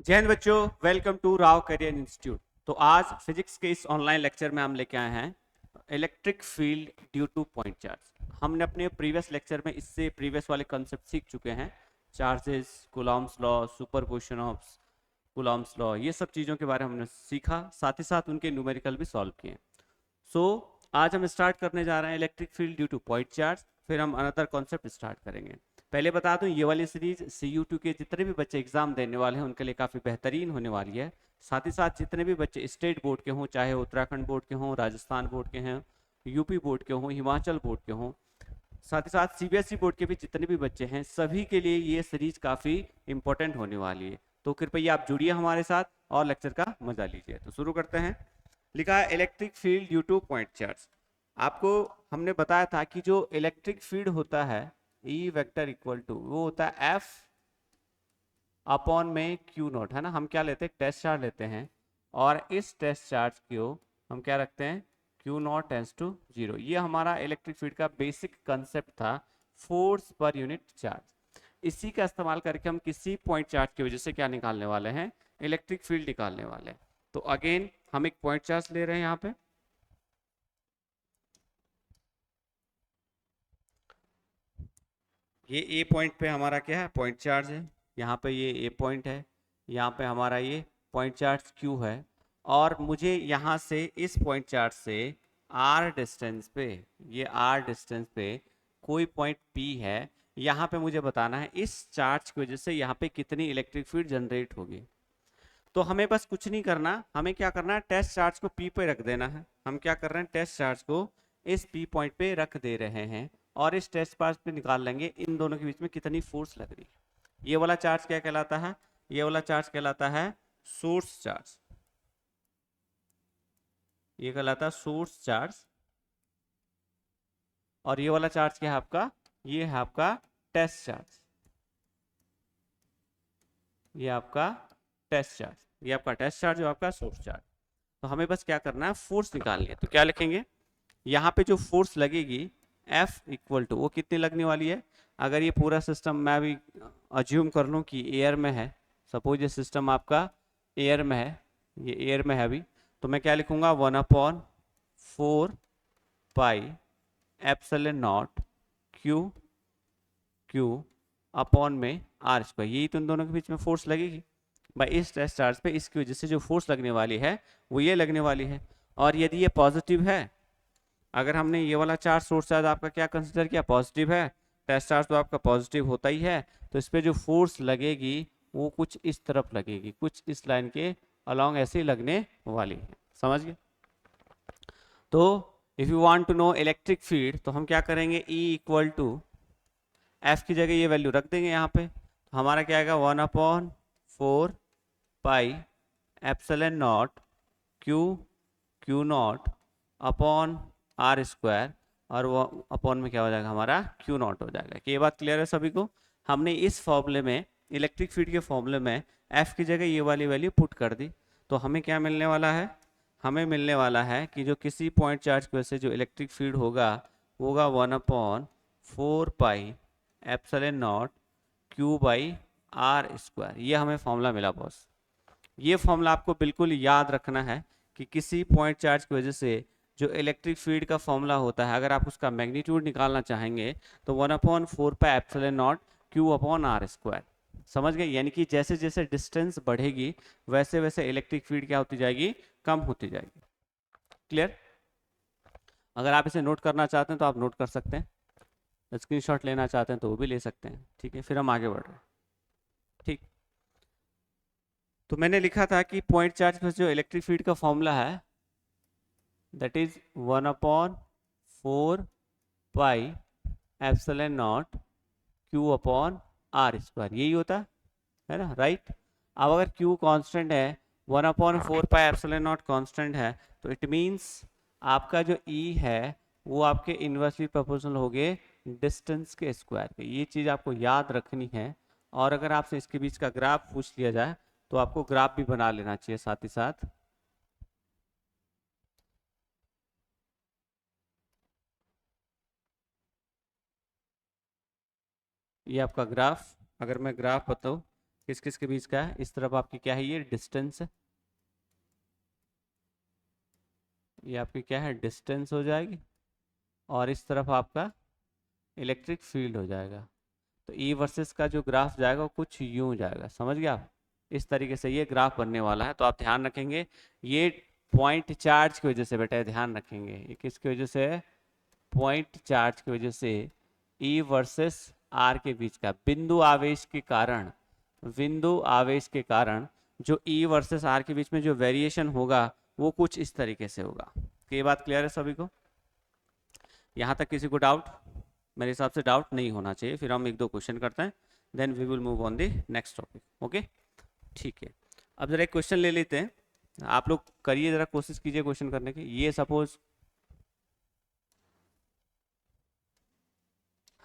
जय हिंद बच्चों, welcome to Rao career institute. तो आज फिजिक्स के इस ऑनलाइन लेक्चर में हम लेके आए हैं electric field due to point charge. हमने अपने प्रीवियस लेक्चर में इससे प्रीवियस वाले कॉन्सेप्ट सीख चुके हैं। Charges, Coulomb's law, superposition of Coulomb's law, ये सब चीज़ों के बारे में हमने सीखा, साथ ही साथ उनके न्यूमेरिकल भी सॉल्व किए। सो आज हम स्टार्ट करने जा रहे हैं electric field due to point charge, फिर हम अनदर कॉन्सेप्ट स्टार्ट करेंगे। पहले बता दूं, ये वाली सीरीज CU2 के जितने भी बच्चे एग्जाम देने वाले हैं उनके लिए काफ़ी बेहतरीन होने वाली है। साथ ही साथ जितने भी बच्चे स्टेट बोर्ड के हों, चाहे उत्तराखंड बोर्ड के हों, राजस्थान बोर्ड के हैं, यूपी बोर्ड के हों, हिमाचल बोर्ड के हों, साथ ही साथ CBSE बोर्ड के भी जितने भी बच्चे हैं, सभी के लिए ये सीरीज काफ़ी इंपॉर्टेंट होने वाली है। तो कृपया आप जुड़िए हमारे साथ और लेक्चर का मजा लीजिए। तो शुरू करते हैं। लिखा है electric field due to point charge. आपको हमने बताया था कि जो इलेक्ट्रिक फील्ड होता है E वेक्टर इक्वल टू वो होता है F अपॉन में Q नॉट, है ना। हम क्या लेते हैं, टेस्ट चार्ज लेते हैं, और इस टेस्ट चार्ज को हम क्या रखते हैं, Q नॉट टेंस टू 0। ये हमारा इलेक्ट्रिक फील्ड का बेसिक कंसेप्ट था, फोर्स पर यूनिट चार्ज। इसी का इस्तेमाल करके हम किसी पॉइंट चार्ज की वजह से क्या निकालने वाले हैं, इलेक्ट्रिक फील्ड निकालने वाले हैं। तो अगेन हम एक पॉइंट चार्ज ले रहे हैं यहाँ पे। ये ए पॉइंट पे हमारा क्या है, पॉइंट चार्ज है। यहाँ पे ये ए पॉइंट है, यहाँ पे हमारा ये पॉइंट चार्ज क्यू है। और मुझे यहाँ से इस पॉइंट चार्ज से आर डिस्टेंस पे, ये आर डिस्टेंस पे कोई पॉइंट पी है। यहाँ पे मुझे बताना है इस चार्ज की वजह से यहाँ पे कितनी इलेक्ट्रिक फील्ड जनरेट होगी। तो हमें बस कुछ नहीं करना, हमें क्या करना है, टेस्ट चार्ज को पी पे रख देना है। हम क्या कर रहे हैं, टेस्ट चार्ज को इस पी पॉइंट पे रख दे रहे हैं, और इस टेस्ट चार्ज पे निकाल लेंगे इन दोनों के बीच में कितनी फोर्स लग रही है। ये वाला चार्ज क्या कहलाता है, ये वाला चार्ज कहलाता है सोर्स चार्ज। ये कहलाता है सोर्स चार्ज। और ये वाला चार्ज क्या है आपका, ये है आपका टेस्ट चार्ज। ये आपका टेस्ट चार्ज, ये आपका टेस्ट चार्ज और आपका सोर्स चार्ज। तो हमें बस क्या करना है, फोर्स निकालनी है। तो क्या लिखेंगे, यहाँ पे जो फोर्स लगेगी F इक्वल टू वो कितनी लगने वाली है। अगर ये पूरा सिस्टम मैं भी अज्यूम कर लूँ कि एयर में है, सपोज ये सिस्टम आपका एयर में है, ये एयर में है अभी, तो मैं क्या लिखूंगा, 1/4 pi epsilon naught Q Q upon में आर स्क्वायर। यही तो इन दोनों के बीच में फोर्स लगेगी भाई, इस टेस्ट चार्ज पे। इसकी वजह से जो फोर्स लगने वाली है वो ये लगने वाली है। और यदि ये पॉजिटिव है, अगर हमने ये वाला चार्ज, सोर्स चार्ज आपका क्या कंसिडर किया, पॉजिटिव है, टेस्ट चार्ज तो आपका पॉजिटिव होता ही है, तो इस पर जो फोर्स लगेगी वो कुछ इस तरफ लगेगी, कुछ इस लाइन के अलोंग ऐसे ही लगने वाली है। समझ गए। तो if you want to know electric field, तो हम क्या करेंगे, E इक्वल टू एफ की जगह ये वैल्यू रख देंगे यहाँ पे। तो हमारा क्या आएगा, 1/4 pi epsilon naught Q Q naught upon R square, और वो अपॉन में क्या हो जाएगा हमारा, क्यू नॉट हो जाएगा। कि ये बात क्लियर है सभी को। हमने इस फॉर्मूले में, इलेक्ट्रिक फील्ड के फॉर्मूले में एफ की जगह ये वाली वैल्यू पुट कर दी। तो हमें क्या मिलने वाला है, हमें मिलने वाला है कि जो किसी पॉइंट चार्ज की वजह से जो इलेक्ट्रिक फील्ड होगा, होगा 1/4 pi epsilon naught Q by R square. ये हमें फॉर्मूला मिला बॉस। ये फॉर्मूला आपको बिल्कुल याद रखना है कि किसी पॉइंट चार्ज की वजह से जो इलेक्ट्रिक फील्ड का फॉर्मूला होता है, अगर आप उसका मैग्नीट्यूड निकालना चाहेंगे तो 1/4 pi epsilon naught Q upon R square. समझ गए। यानी कि जैसे जैसे डिस्टेंस बढ़ेगी वैसे वैसे इलेक्ट्रिक फील्ड क्या होती जाएगी, कम होती जाएगी। क्लियर। अगर आप इसे नोट करना चाहते हैं तो आप नोट कर सकते हैं, स्क्रीनशॉट लेना चाहते हैं तो वो भी ले सकते हैं। ठीक है, फिर हम आगे बढ़ रहे हैं। ठीक। तो मैंने लिखा था कि पॉइंट चार्ज में जो इलेक्ट्रिक फील्ड का फॉर्मूला है, that is 1/4 pi epsilon naught Q upon R square. यही होता है ना, राइट। अब अगर क्यू कांस्टेंट है, 1/4 पाई एप्सिलॉन नॉट कांस्टेंट है, तो इट मींस आपका जो ई है वो आपके इन्वर्सली प्रोपोर्शनल हो गए डिस्टेंस के स्क्वायर के। ये चीज़ आपको याद रखनी है। और अगर आपसे इसके बीच का ग्राफ पूछ लिया जाए तो आपको ग्राफ भी बना लेना चाहिए साथ ही साथ। ये आपका ग्राफ, अगर मैं ग्राफ बताऊँ, किस किस के बीच का है? इस तरफ आपकी क्या है, ये डिस्टेंस है, ये आपकी क्या है, डिस्टेंस हो जाएगी, और इस तरफ आपका इलेक्ट्रिक फील्ड हो जाएगा। तो ई वर्सेस का जो ग्राफ जाएगा वो कुछ यूं जाएगा, समझ गए आप? इस तरीके से ये ग्राफ बनने वाला है। तो आप ध्यान रखेंगे ये पॉइंट चार्ज की वजह से, बेटा ध्यान रखेंगे, ये किसकी वजह से है? पॉइंट चार्ज की वजह से ई वर्सेस आर के बीच का बिंदु आवेश के कारण, बिंदु आवेश के कारण जो ई वर्सेस आर के बीच में जो वेरिएशन होगा वो कुछ इस तरीके से होगा। ये बात क्लियर है सभी को? यहाँ तक किसी को डाउट? मेरे हिसाब से डाउट नहीं होना चाहिए। फिर हम एक दो क्वेश्चन करते हैं, then we will move on the next topic. Okay, ठीक है। अब जरा एक क्वेश्चन ले लेते हैं, आप लोग करिए, जरा कोशिश कीजिए क्वेश्चन करने की। ये सपोज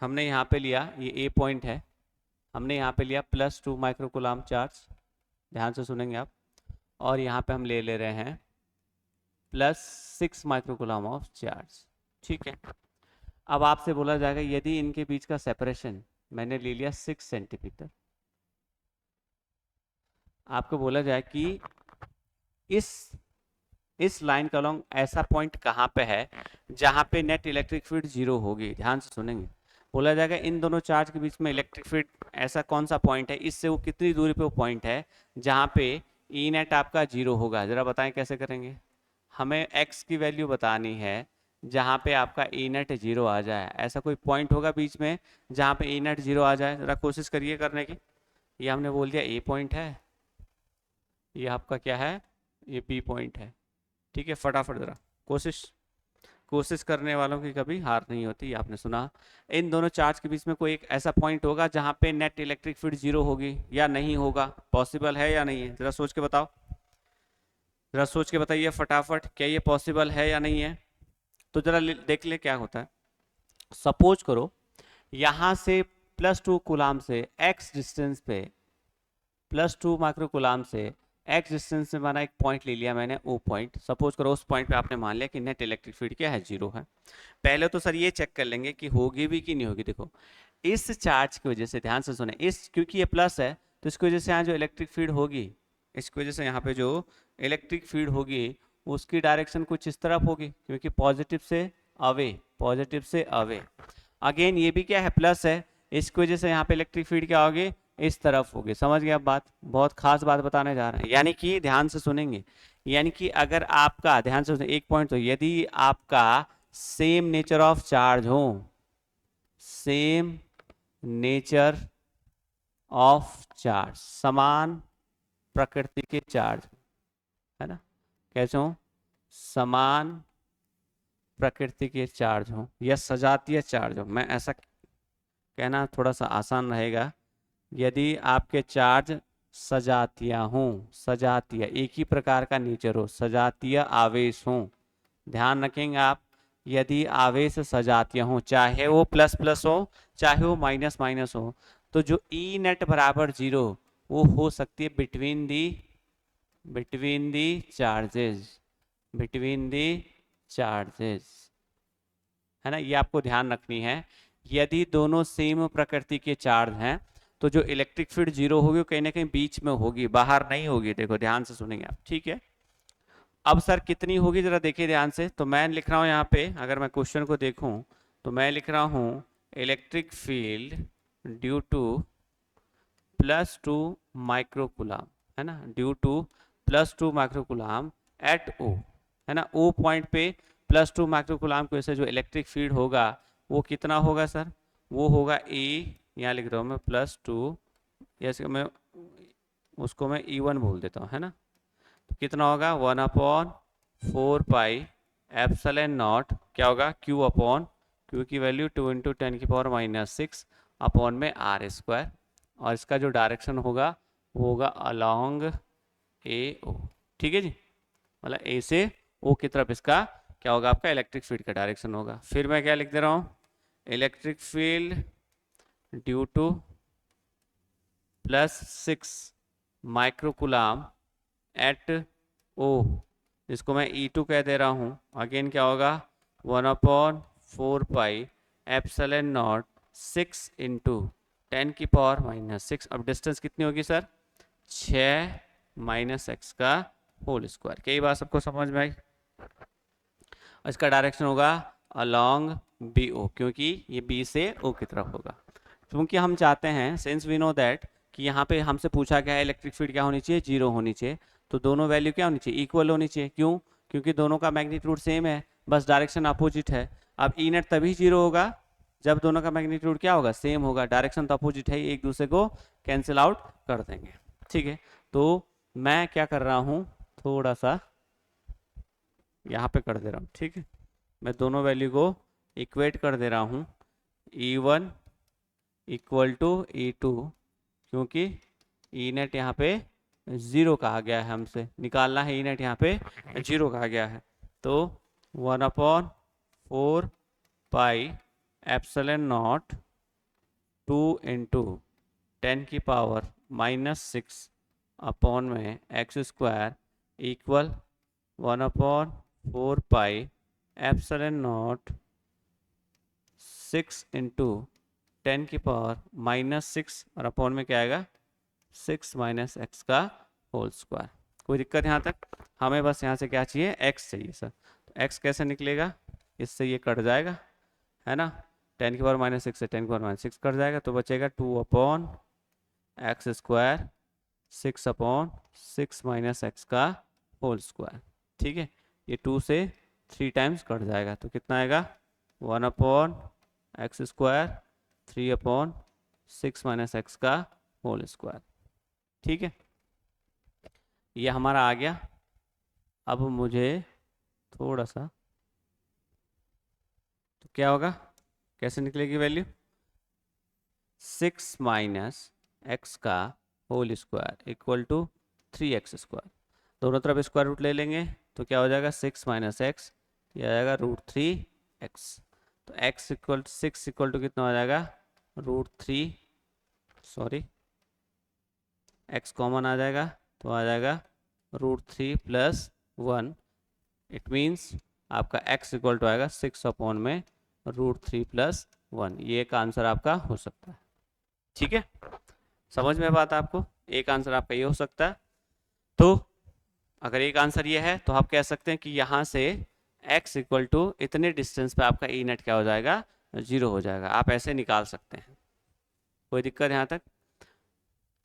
हमने यहाँ पे लिया, ये ए पॉइंट है, हमने यहाँ पे लिया +2 माइक्रोकूलम चार्ज, ध्यान से सुनेंगे आप, और यहाँ पे हम ले रहे हैं +6 माइक्रोकूलम ऑफ चार्ज, ठीक है। अब आपसे बोला जाएगा यदि इनके बीच का सेपरेशन मैंने ले लिया 6 सेंटीमीटर, आपको बोला जाए कि इस लाइन का लॉन्ग ऐसा पॉइंट कहाँ पे है जहाँ पे नेट इलेक्ट्रिक फील्ड 0 होगी। ध्यान से सुनेंगे, बोला जाएगा इन दोनों चार्ज के बीच में इलेक्ट्रिक फील्ड ऐसा कौन सा पॉइंट है, इससे वो कितनी दूरी पे वो पॉइंट है जहाँ पे ई नेट आपका 0 होगा। जरा बताएं कैसे करेंगे? हमें x की वैल्यू बतानी है जहाँ पे आपका ई नेट 0 आ जाए। ऐसा कोई पॉइंट होगा बीच में जहाँ पे ई नेट 0 आ जाए? जरा कोशिश करिए करने की। ये हमने बोल दिया ए पॉइंट है, ये आपका क्या है, ये बी पॉइंट है, ठीक है। फटाफट जरा कोशिश करने वालों की कभी हार नहीं होती, आपने सुना। इन दोनों चार्ज के बीच में कोई एक ऐसा पॉइंट होगा जहाँ पे नेट इलेक्ट्रिक फील्ड 0 होगी या नहीं होगा? पॉसिबल है या नहीं है? जरा सोच के बताओ, जरा सोच के बताइए फटाफट, क्या ये पॉसिबल है या नहीं है? तो जरा देख ले क्या होता है। सपोज करो यहाँ से +2 कूलाम से x डिस्टेंस पे, +2 माइक्रो कूलाम से x डिस्टेंस से माना एक पॉइंट ले लिया मैंने, ओ पॉइंट। सपोज करो उस पॉइंट पे आपने मान लिया कि नेट इलेक्ट्रिक फील्ड क्या है, 0 है। पहले तो सर ये चेक कर लेंगे कि होगी भी कि नहीं होगी। देखो इस चार्ज की वजह से, ध्यान से सुने, इस क्योंकि ये प्लस है तो इसकी वजह से यहाँ जो इलेक्ट्रिक फील्ड होगी, इसकी वजह से यहाँ पे जो इलेक्ट्रिक फील्ड होगी उसकी डायरेक्शन कुछ इस तरफ होगी, क्योंकि पॉजिटिव से अवे, पॉजिटिव से अवे। अगेन ये भी क्या है, प्लस है, इसकी वजह से यहाँ पे इलेक्ट्रिक फील्ड क्या होगी, इस तरफ होगी। समझ गए आप बात? बहुत खास बात बताने जा रहे हैं, यानी कि ध्यान से सुनेंगे, यानी कि अगर आपका, ध्यान से सुने एक पॉइंट, तो यदि आपका सेम नेचर ऑफ चार्ज हो, सेम नेचर ऑफ चार्ज, समान प्रकृति के चार्ज, है ना, कैसे हो, समान प्रकृति के चार्ज हो या सजातीय चार्ज हो, मैं ऐसा कहना थोड़ा सा आसान रहेगा। यदि आपके चार्ज सजातीय हों, सजातीय एक ही प्रकार का नेचर हो, सजातीय आवेश हो, ध्यान रखेंगे आप, यदि आवेश सजातीय हो, चाहे वो प्लस प्लस हो चाहे वो माइनस माइनस हो, तो जो ई नेट बराबर 0 वो हो सकती है between the charges, between the charges, है ना। ये आपको ध्यान रखनी है। यदि दोनों सेम प्रकृति के चार्ज हैं तो जो इलेक्ट्रिक फील्ड 0 होगी वो कहीं ना कहीं बीच में होगी, बाहर नहीं होगी। देखो ध्यान से सुनेंगे आप, ठीक है। अब सर कितनी होगी जरा देखिए ध्यान से। तो मैं लिख रहा हूं यहाँ पे, अगर मैं क्वेश्चन को देखूं तो मैं लिख रहा हूं electric field due to +2 microcoulomb, है ना, due to +2 microcoulomb at O, है ना, ओ पॉइंट पे +2 माइक्रोकूलम की वजह से जो इलेक्ट्रिक फील्ड होगा वो कितना होगा सर, वो होगा ए, यहाँ लिख रहा हूँ मैं +2, जैसे मैं उसको मैं E1 बोल देता हूँ, है ना। तो कितना होगा 1/4 पाई एप्सिलॉन नॉट, क्या होगा Q की वैल्यू 2 × 10⁻⁻6 अपॉन में r², और इसका जो डायरेक्शन होगा वो होगा अलोंग AO, ठीक है जी, मतलब ए से ओ की तरफ इसका क्या होगा, आपका इलेक्ट्रिक फील्ड का डायरेक्शन होगा। फिर मैं क्या लिख दे रहा हूँ, electric field due to +6 microcoulomb at O, जिसको मैं E2 कह दे रहा हूँ। अगेन क्या होगा 1/4 पाई एप्सिलॉन नॉट 6 × 10⁻⁻6। अब डिस्टेंस कितनी होगी सर, 6 माइनस एक्स का होल स्क्वायर। क्या ये बात सबको समझ में आई? इसका डायरेक्शन होगा अलोंग बी ओ, क्योंकि ये बी से ओ की तरफ होगा। क्योंकि हम चाहते हैं, सिंस वी नो दैट कि यहाँ पे हमसे पूछा गया है इलेक्ट्रिक फील्ड क्या होनी चाहिए, 0 होनी चाहिए। तो दोनों वैल्यू क्या होनी चाहिए, इक्वल होनी चाहिए। क्यों? क्योंकि दोनों का मैग्नीट्यूड सेम है, बस डायरेक्शन अपोजिट है। अब ई नेट तभी 0 होगा जब दोनों का मैग्नीट्यूड क्या होगा, सेम होगा। डायरेक्शन तो अपोजिट है, एक दूसरे को कैंसिल आउट कर देंगे। ठीक है, तो मैं क्या कर रहा हूँ, थोड़ा सा यहाँ पे कर दे रहा हूँ। ठीक है, मैं दोनों वैल्यू को इक्वेट कर दे रहा हूँ, E1 इक्वल टू E2, क्योंकि ई नेट यहाँ पे 0 कहा गया है, हमसे निकालना है ई नेट यहाँ पे 0 कहा गया है। तो 1/4 पाई एप्सिलॉन नॉट 2 इंटू 10 की पावर -6 अपॉन में x square equal 1/4 pi epsilon not 6 into 10 की पावर -6 और अपॉन में क्या आएगा, 6 माइनस एक्स का होल स्क्वायर। कोई दिक्कत यहाँ तक? हमें बस यहाँ से क्या चाहिए, एक्स चाहिए सर। तो एक्स कैसे निकलेगा, इससे ये कट जाएगा, है ना। 10 की पावर -6 से 10 की पावर -6 कट जाएगा, तो बचेगा 2/x स्क्वायर 6/6 माइनस एक्स का होल स्क्वायर। ठीक है, ये 2 से 3 टाइम्स कट जाएगा, तो कितना आएगा, 1/x स्क्वायर 3/6 माइनस एक्स का होल स्क्वायर। ठीक है, ये हमारा आ गया। अब मुझे थोड़ा सा, तो क्या होगा, कैसे निकलेगी वैल्यू, 6 माइनस एक्स का whole square equal to 3x square. दोनों तरफ स्क्वायर रूट ले लेंगे, तो क्या हो जाएगा, 6 माइनस एक्स, यह आ जाएगा √3x। तो x इक्वल 6 इक्वल टू कितना हो जाएगा, √3, सॉरी x कॉमन आ जाएगा, तो आ जाएगा √3 + 1। इट मीन्स आपका x इक्वल टू आएगा 6/में √3 + 1। ये एक आंसर आपका हो सकता है। ठीक है, समझ में बात आपको, एक आंसर आपका ये हो सकता है। तो अगर एक आंसर ये है, तो आप कह सकते हैं कि यहाँ से x इक्वल टू इतने डिस्टेंस पे आपका ई नेट क्या हो जाएगा, 0 हो जाएगा। आप ऐसे निकाल सकते हैं, कोई दिक्कत यहाँ तक?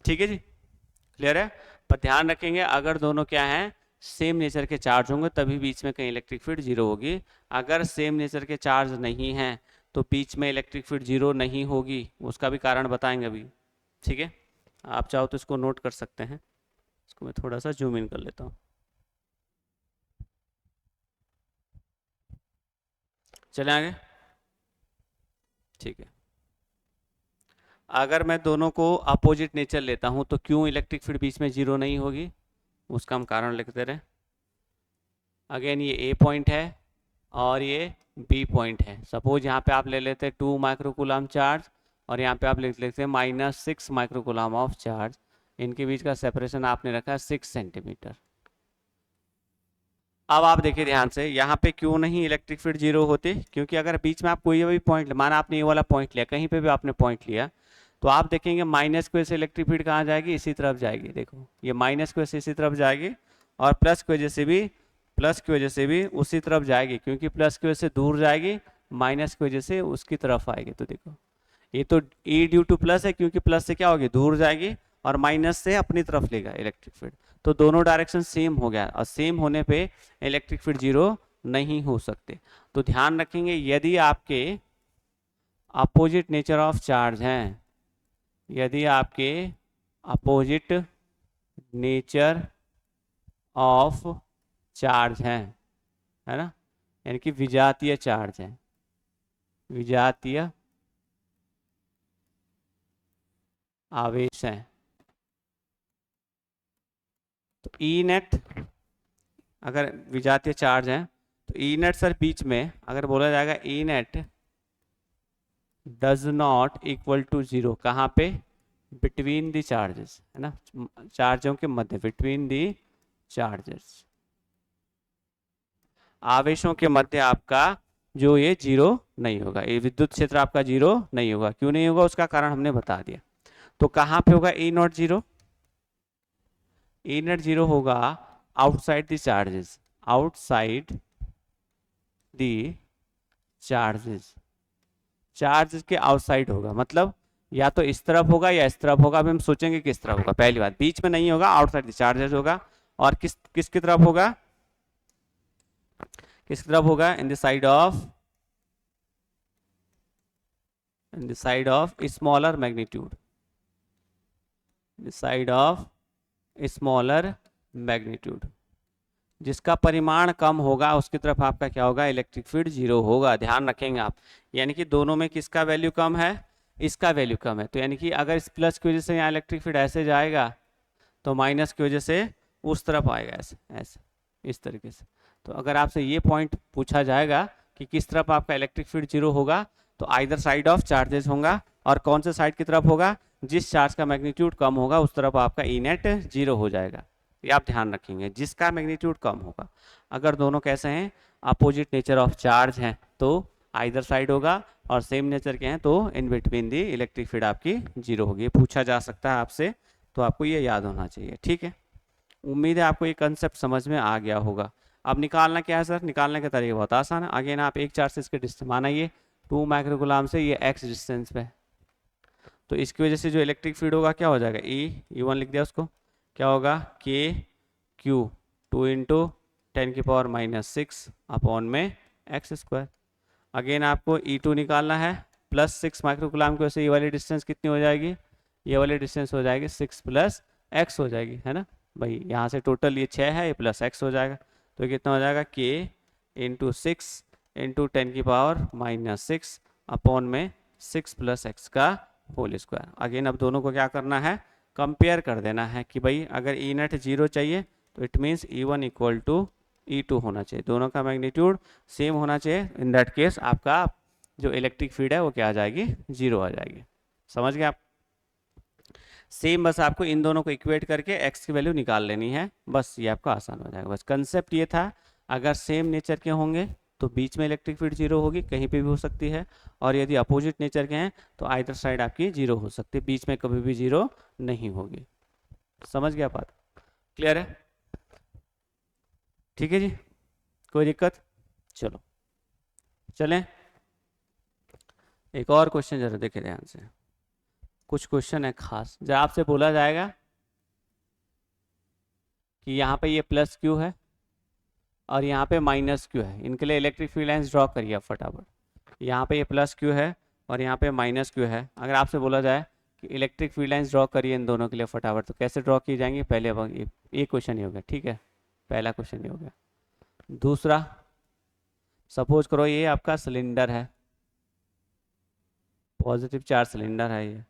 ठीक है जी, क्लियर है। पर ध्यान रखेंगे, अगर दोनों क्या हैं, सेम नेचर के चार्ज होंगे, तभी बीच में कहीं इलेक्ट्रिक फील्ड 0 होगी। अगर सेम नेचर के चार्ज नहीं हैं, तो बीच में इलेक्ट्रिक फील्ड 0 नहीं होगी। उसका भी कारण बताएंगे अभी। ठीक है, आप चाहो तो इसको नोट कर सकते हैं। इसको मैं थोड़ा सा जूम इन कर लेता हूँ। चले आगे। ठीक है, अगर मैं दोनों को अपोजिट नेचर लेता हूं, तो क्यों इलेक्ट्रिक फील्ड बीच में 0 नहीं होगी, उसका हम कारण लिखते रहे। अगेन ये ए पॉइंट है और ये बी पॉइंट है। सपोज यहाँ पे आप ले लेते हैं 2 माइक्रोकूलम चार्ज, और यहाँ पे आप लिख लेते हैं -6 माइक्रोकूलम ऑफ चार्ज। इनके बीच का सेपरेशन आपने रखा है 6 सेंटीमीटर। अब आप देखिए ध्यान से, यहाँ पे क्यों नहीं इलेक्ट्रिक फील्ड 0 होते, क्योंकि अगर बीच में आप कोई भी पॉइंट, माना आपने ये वाला पॉइंट लिया, कहीं पे भी आपने पॉइंट लिया, तो आप देखेंगे माइनस की वजह से इलेक्ट्रिक फील्ड कहाँ जाएगी, इसी तरफ जाएगी। देखो ये माइनस की वजह से इसी तरफ जाएगी, और प्लस की वजह से भी उसी तरफ जाएगी, क्योंकि प्लस की वजह से दूर जाएगी, माइनस की वजह से उसकी तरफ आएगी। तो देखो ये तो E ड्यू टू प्लस है, क्योंकि प्लस से क्या होगी, दूर जाएगी, और माइनस से अपनी तरफ लेगा इलेक्ट्रिक फील्ड। तो दोनों डायरेक्शन सेम हो गया, और सेम होने पे इलेक्ट्रिक फील्ड 0 नहीं हो सकते। तो ध्यान रखेंगे, यदि आपके अपोजिट नेचर ऑफ चार्ज हैं, यदि आपके अपोजिट नेचर ऑफ चार्ज हैं, है ना, यानी कि विजातीय चार्ज है, विजातीय आवेश है, तो ई नेट, अगर विजातीय चार्ज है, तो ई नेट सर बीच में अगर बोला जाएगा E net does not equal to 0, कहाँ पे, बिटवीन द चार्जेस, है ना, चार्जों के मध्य, बिटवीन द चार्जेस, आवेशों के मध्य आपका जो ये 0 नहीं होगा, ये विद्युत क्षेत्र आपका 0 नहीं होगा। क्यों नहीं होगा, उसका कारण हमने बता दिया। तो कहाँ पे होगा E0 0, ई नेट जीरो होगा outside the charges, outside the charges, charge के आउटसाइड होगा, मतलब या तो इस तरफ होगा या इस तरफ होगा। अभी हम सोचेंगे किस तरफ होगा। पहली बात, बीच में नहीं होगा, आउटसाइड द चार्जेस होगा। और किसकी तरफ होगा, किसकी तरफ होगा, in the side of, in the side of smaller magnitude, the side of smaller magnitude, जिसका परिमाण कम होगा उसकी तरफ आपका क्या होगा, इलेक्ट्रिक फील्ड जीरो होगा। ध्यान रखेंगे आप, यानी कि दोनों में किसका वैल्यू कम है, इसका वैल्यू कम है। तो यानी कि अगर इस प्लस की वजह से यहाँ इलेक्ट्रिक फील्ड ऐसे जाएगा तो माइनस की वजह से उस तरफ आएगा, ऐसे ऐसे इस तरीके से। तो अगर आपसे ये पॉइंट पूछा जाएगा कि किस तरफ आपका इलेक्ट्रिक फील्ड जीरो होगा, तो आइदर साइड ऑफ चार्जेस होगा। और कौन से साइड की तरफ होगा, जिस चार्ज का मैग्नीट्यूड कम होगा उस तरफ आपका ई नेट जीरो हो जाएगा। ये आप ध्यान रखेंगे, जिसका मैग्नीट्यूड कम होगा। अगर दोनों कैसे हैं, अपोजिट नेचर ऑफ चार्ज हैं, तो आइदर साइड होगा, और सेम नेचर के हैं तो in between the electric field आपकी जीरो होगी। पूछा जा सकता है आपसे, तो आपको ये याद होना चाहिए। ठीक है, उम्मीद है आपको ये कंसेप्ट समझ में आ गया होगा। अब निकालना क्या है सर, निकालने का तरीका बहुत आसान है। अगेन आप एक चार्ज से इसके डिस्टेंस मानिए 2 माइक्रोकूलम से ये x डिस्टेंस पे, तो इसकी वजह से जो इलेक्ट्रिक फील्ड होगा क्या हो जाएगा, E1 लिख दिया उसको, क्या होगा के क्यू 2 इंटू 10⁻⁻6 अपॉन में x²। अगेन आपको E2 निकालना है, +6 माइक्रोकूलम की वजह से ये वाली डिस्टेंस कितनी हो जाएगी, ये वाली डिस्टेंस हो जाएगी 6 + x हो जाएगी, है ना भाई। यहाँ से टोटल ये 6 है, ये +x हो जाएगा, तो कितना हो जाएगा k इंटू 6 इंटू 10⁻⁻6 अपॉन में 6 + x का होल स्क्वायर। अगेन अब दोनों को क्या करना है, कंपेयर कर देना है कि भाई अगर ई नेट जीरो चाहिए तो इट मीन्स E1 = E2 होना चाहिए, दोनों का मैग्नीट्यूड सेम होना चाहिए। इन दैट केस आपका जो इलेक्ट्रिक फील्ड है वो क्या आ जाएगी, जीरो आ जाएगी। समझ गए आप, सेम बस आपको इन दोनों को इक्वेट करके x की वैल्यू निकाल लेनी है, बस ये आपका आसान हो जाएगा। बस कंसेप्ट ये था, अगर सेम नेचर के होंगे तो बीच में इलेक्ट्रिक फील्ड जीरो होगी, कहीं पे भी हो सकती है। और यदि अपोजिट नेचर के हैं तो आइदर साइड आपकी जीरो हो सकती है, बीच में कभी भी जीरो नहीं होगी। समझ गया बात, क्लियर है, ठीक है जी, कोई दिक्कत। चलो चलें, एक और क्वेश्चन जरा देखें ध्यान से। कुछ क्वेश्चन है खास, जब आपसे बोला जाएगा कि यहाँ पे ये प्लस क्यू है और यहाँ पे माइनस क्यू है, इनके लिए इलेक्ट्रिक फील्ड लाइंस ड्रॉ करिए आप फटाफट। यहाँ पे ये प्लस क्यू है और यहाँ पे माइनस क्यू है। अगर आपसे बोला जाए कि इलेक्ट्रिक फील्ड लाइंस ड्रॉ करिए इन दोनों के लिए फटाफट, तो कैसे ड्रॉ की जाएंगी, पहले अब ये क्वेश्चन ही हो गया, ठीक है, पहला क्वेश्चन ही हो गया। दूसरा, सपोज करो ये आपका सिलेंडर है, पॉजिटिव चार्ज सिलेंडर है ये।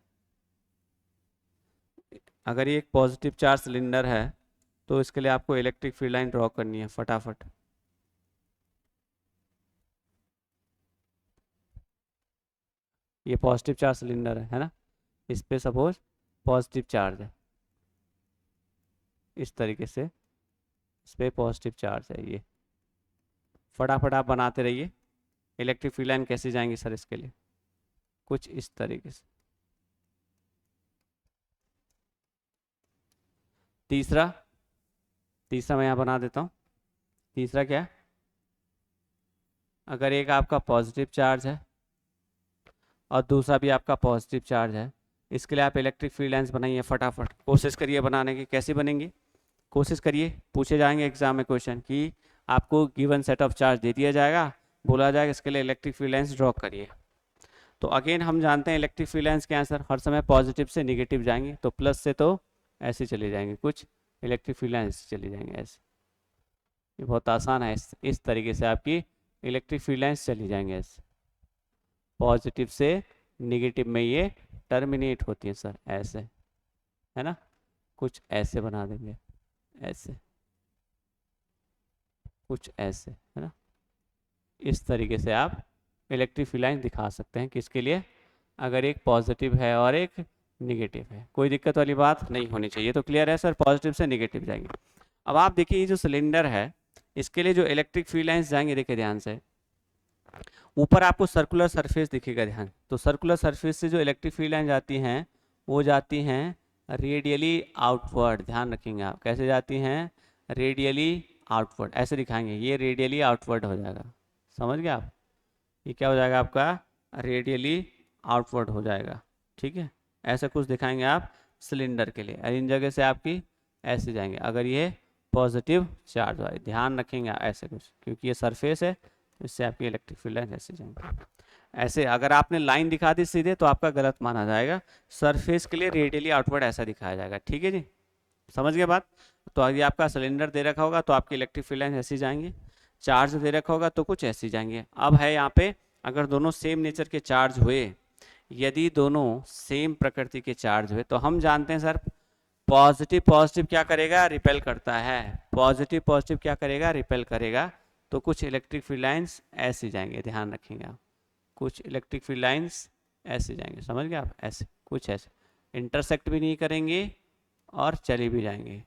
अगर ये एक पॉजिटिव चार्ज सिलेंडर है तो इसके लिए आपको इलेक्ट्रिक फील्ड लाइन ड्रॉ करनी है फटाफट। ये पॉजिटिव चार्ज सिलेंडर है ना, इस पे सपोज पॉजिटिव चार्ज है, इस तरीके से इस पे पॉजिटिव चार्ज है ये। फटाफट आप बनाते रहिए। इलेक्ट्रिक फील्ड लाइन कैसे जाएंगे सर इसके लिए, कुछ इस तरीके से। तीसरा मैं यहाँ बना देता हूँ। तीसरा क्या है, अगर एक आपका पॉजिटिव चार्ज है और दूसरा भी आपका पॉजिटिव चार्ज है, इसके लिए आप इलेक्ट्रिक फील्ड लाइंस बनाइए फटाफट, कोशिश करिए बनाने की। कैसे बनेंगी, कोशिश करिए। पूछे जाएंगे एग्जाम में क्वेश्चन कि आपको गिवन सेट ऑफ चार्ज दे दिया जाएगा, बोला जाएगा इसके लिए इलेक्ट्रिक फील्ड लाइंस ड्रॉ करिए। तो अगेन हम जानते हैं इलेक्ट्रिक फील्ड लाइंस क्या है सर, हर समय पॉजिटिव से निगेटिव जाएंगे, तो प्लस से तो ऐसे चले जाएंगे, कुछ इलेक्ट्रिक फील्ड लाइंस चली जाएंगे ऐसे। ये बहुत आसान है, इस तरीके से आपकी इलेक्ट्रिक फील्ड लाइंस चली जाएंगे ऐसे, पॉजिटिव से निगेटिव में ये टर्मिनेट होती है सर, ऐसे, है ना। कुछ ऐसे बना देंगे, ऐसे, कुछ ऐसे, है ना। इस तरीके से आप इलेक्ट्रिक फील्ड लाइन दिखा सकते हैं, किसके लिए, अगर एक पॉजिटिव है और एक निगेटिव है। कोई दिक्कत वाली बात नहीं होनी चाहिए। तो क्लियर है सर, पॉजिटिव से निगेटिव जाएंगे। अब आप देखिए ये जो सिलेंडर है, इसके लिए जो इलेक्ट्रिक फील्ड लाइंस जाएंगे, देखिए ध्यान से, ऊपर आपको सर्कुलर सरफेस दिखेगा ध्यान, तो सर्कुलर सरफेस से जो इलेक्ट्रिक फील्ड लाइन जाती हैं वो जाती हैं रेडियली आउटवर्ड, ध्यान रखेंगे आप, कैसे जाती हैं, रेडियली आउटवर्ड, ऐसे दिखाएंगे, ये रेडियली आउटवर्ड हो जाएगा, समझ गए आप, ये क्या हो जाएगा आपका, रेडियली आउटवर्ड हो जाएगा, ठीक है। ऐसा कुछ दिखाएंगे आप सिलेंडर के लिए, और इन जगह से आपकी ऐसे जाएंगे, अगर ये पॉजिटिव चार्ज वाले, ध्यान रखेंगे ऐसे कुछ, क्योंकि ये सरफेस है, इससे आपकी इलेक्ट्रिक फील्ड लाइन ऐसे जाएंगे। ऐसे अगर आपने लाइन दिखा दी सीधे तो आपका गलत माना जाएगा, सरफेस के लिए रेडियली आउटवर्ड ऐसा दिखाया जाएगा, ठीक है जी, समझ गए बात। तो अगर आपका सिलेंडर दे रखा होगा तो आपकी इलेक्ट्रिक फील्ड लाइन ऐसी जाएंगे, चार्ज दे रखा होगा तो कुछ ऐसी जाएंगे। अब है यहाँ पे, अगर दोनों सेम नेचर के चार्ज हुए, यदि दोनों सेम प्रकृति के चार्ज हुए, तो हम जानते हैं सर पॉजिटिव पॉजिटिव क्या करेगा, रिपेल करता है, पॉजिटिव पॉजिटिव क्या करेगा, रिपेल करेगा, तो कुछ इलेक्ट्रिक फील्ड लाइंस ऐसे जाएंगे, ध्यान रखेंगे आप, कुछ इलेक्ट्रिक फील्ड लाइंस ऐसे जाएंगे, समझ गए आप, ऐसे कुछ ऐसे, इंटरसेक्ट भी नहीं करेंगे और चली भी जाएंगे,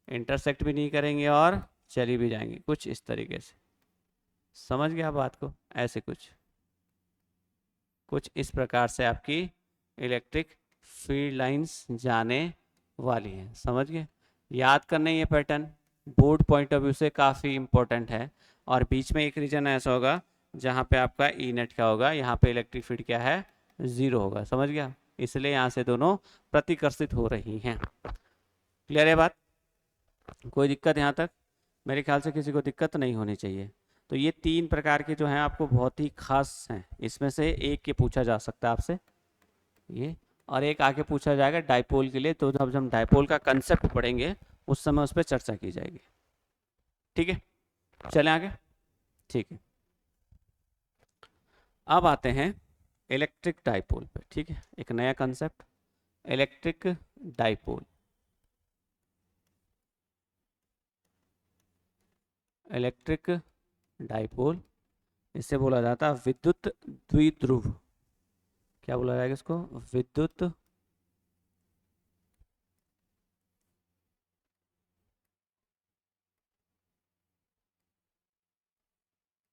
इंटरसेक्ट भी नहीं करेंगे और चली भी जाएंगे, कुछ इस तरीके से, समझ गए आप बात को, ऐसे कुछ कुछ इस प्रकार से आपकी इलेक्ट्रिक फील्ड लाइंस जाने वाली हैं, समझ गए। याद करने ये pattern board point of view से काफ़ी इंपॉर्टेंट है, और बीच में एक रीजन ऐसा होगा जहाँ पे आपका ई नेट क्या होगा, यहाँ पे इलेक्ट्रिक फील्ड क्या है, 0 होगा, समझ गया, इसलिए यहाँ से दोनों प्रतिकर्षित हो रही हैं। क्लियर है बात, कोई दिक्कत यहाँ तक, मेरे ख्याल से किसी को दिक्कत नहीं होनी चाहिए। तो ये 3 प्रकार के जो हैं आपको बहुत ही खास हैं, इसमें से एक के पूछा जा सकता है आपसे ये, और एक आके पूछा जाएगा डाइपोल के लिए, तो जब हम डाइपोल का कंसेप्ट पढ़ेंगे उस समय उस पर चर्चा की जाएगी, ठीक है। चलें आगे, ठीक है। अब आते हैं इलेक्ट्रिक डाइपोल पे, ठीक है, एक नया concept, electric dipole. Electric dipole, इससे बोला जाता है विद्युत द्विध्रुव, क्या बोला जाएगा इसको, विद्युत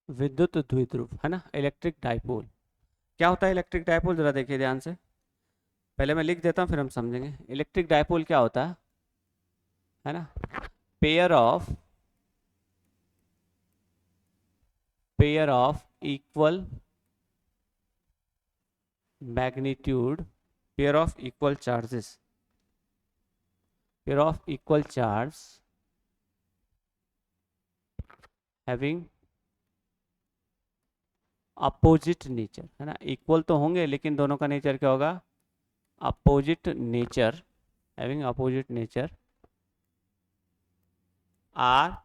विद्युत द्विध्रुव, है ना, इलेक्ट्रिक डाइपोल। क्या होता है इलेक्ट्रिक डाइपोल, जरा देखिए ध्यान से, पहले मैं लिख देता हूँ फिर हम समझेंगे। इलेक्ट्रिक डाइपोल क्या होता है ना, pair of equal magnitude, pair of equal charges, pair of equal charge having opposite nature, है ना, इक्वल तो होंगे लेकिन दोनों का नेचर क्या होगा, opposite nature, having opposite nature, are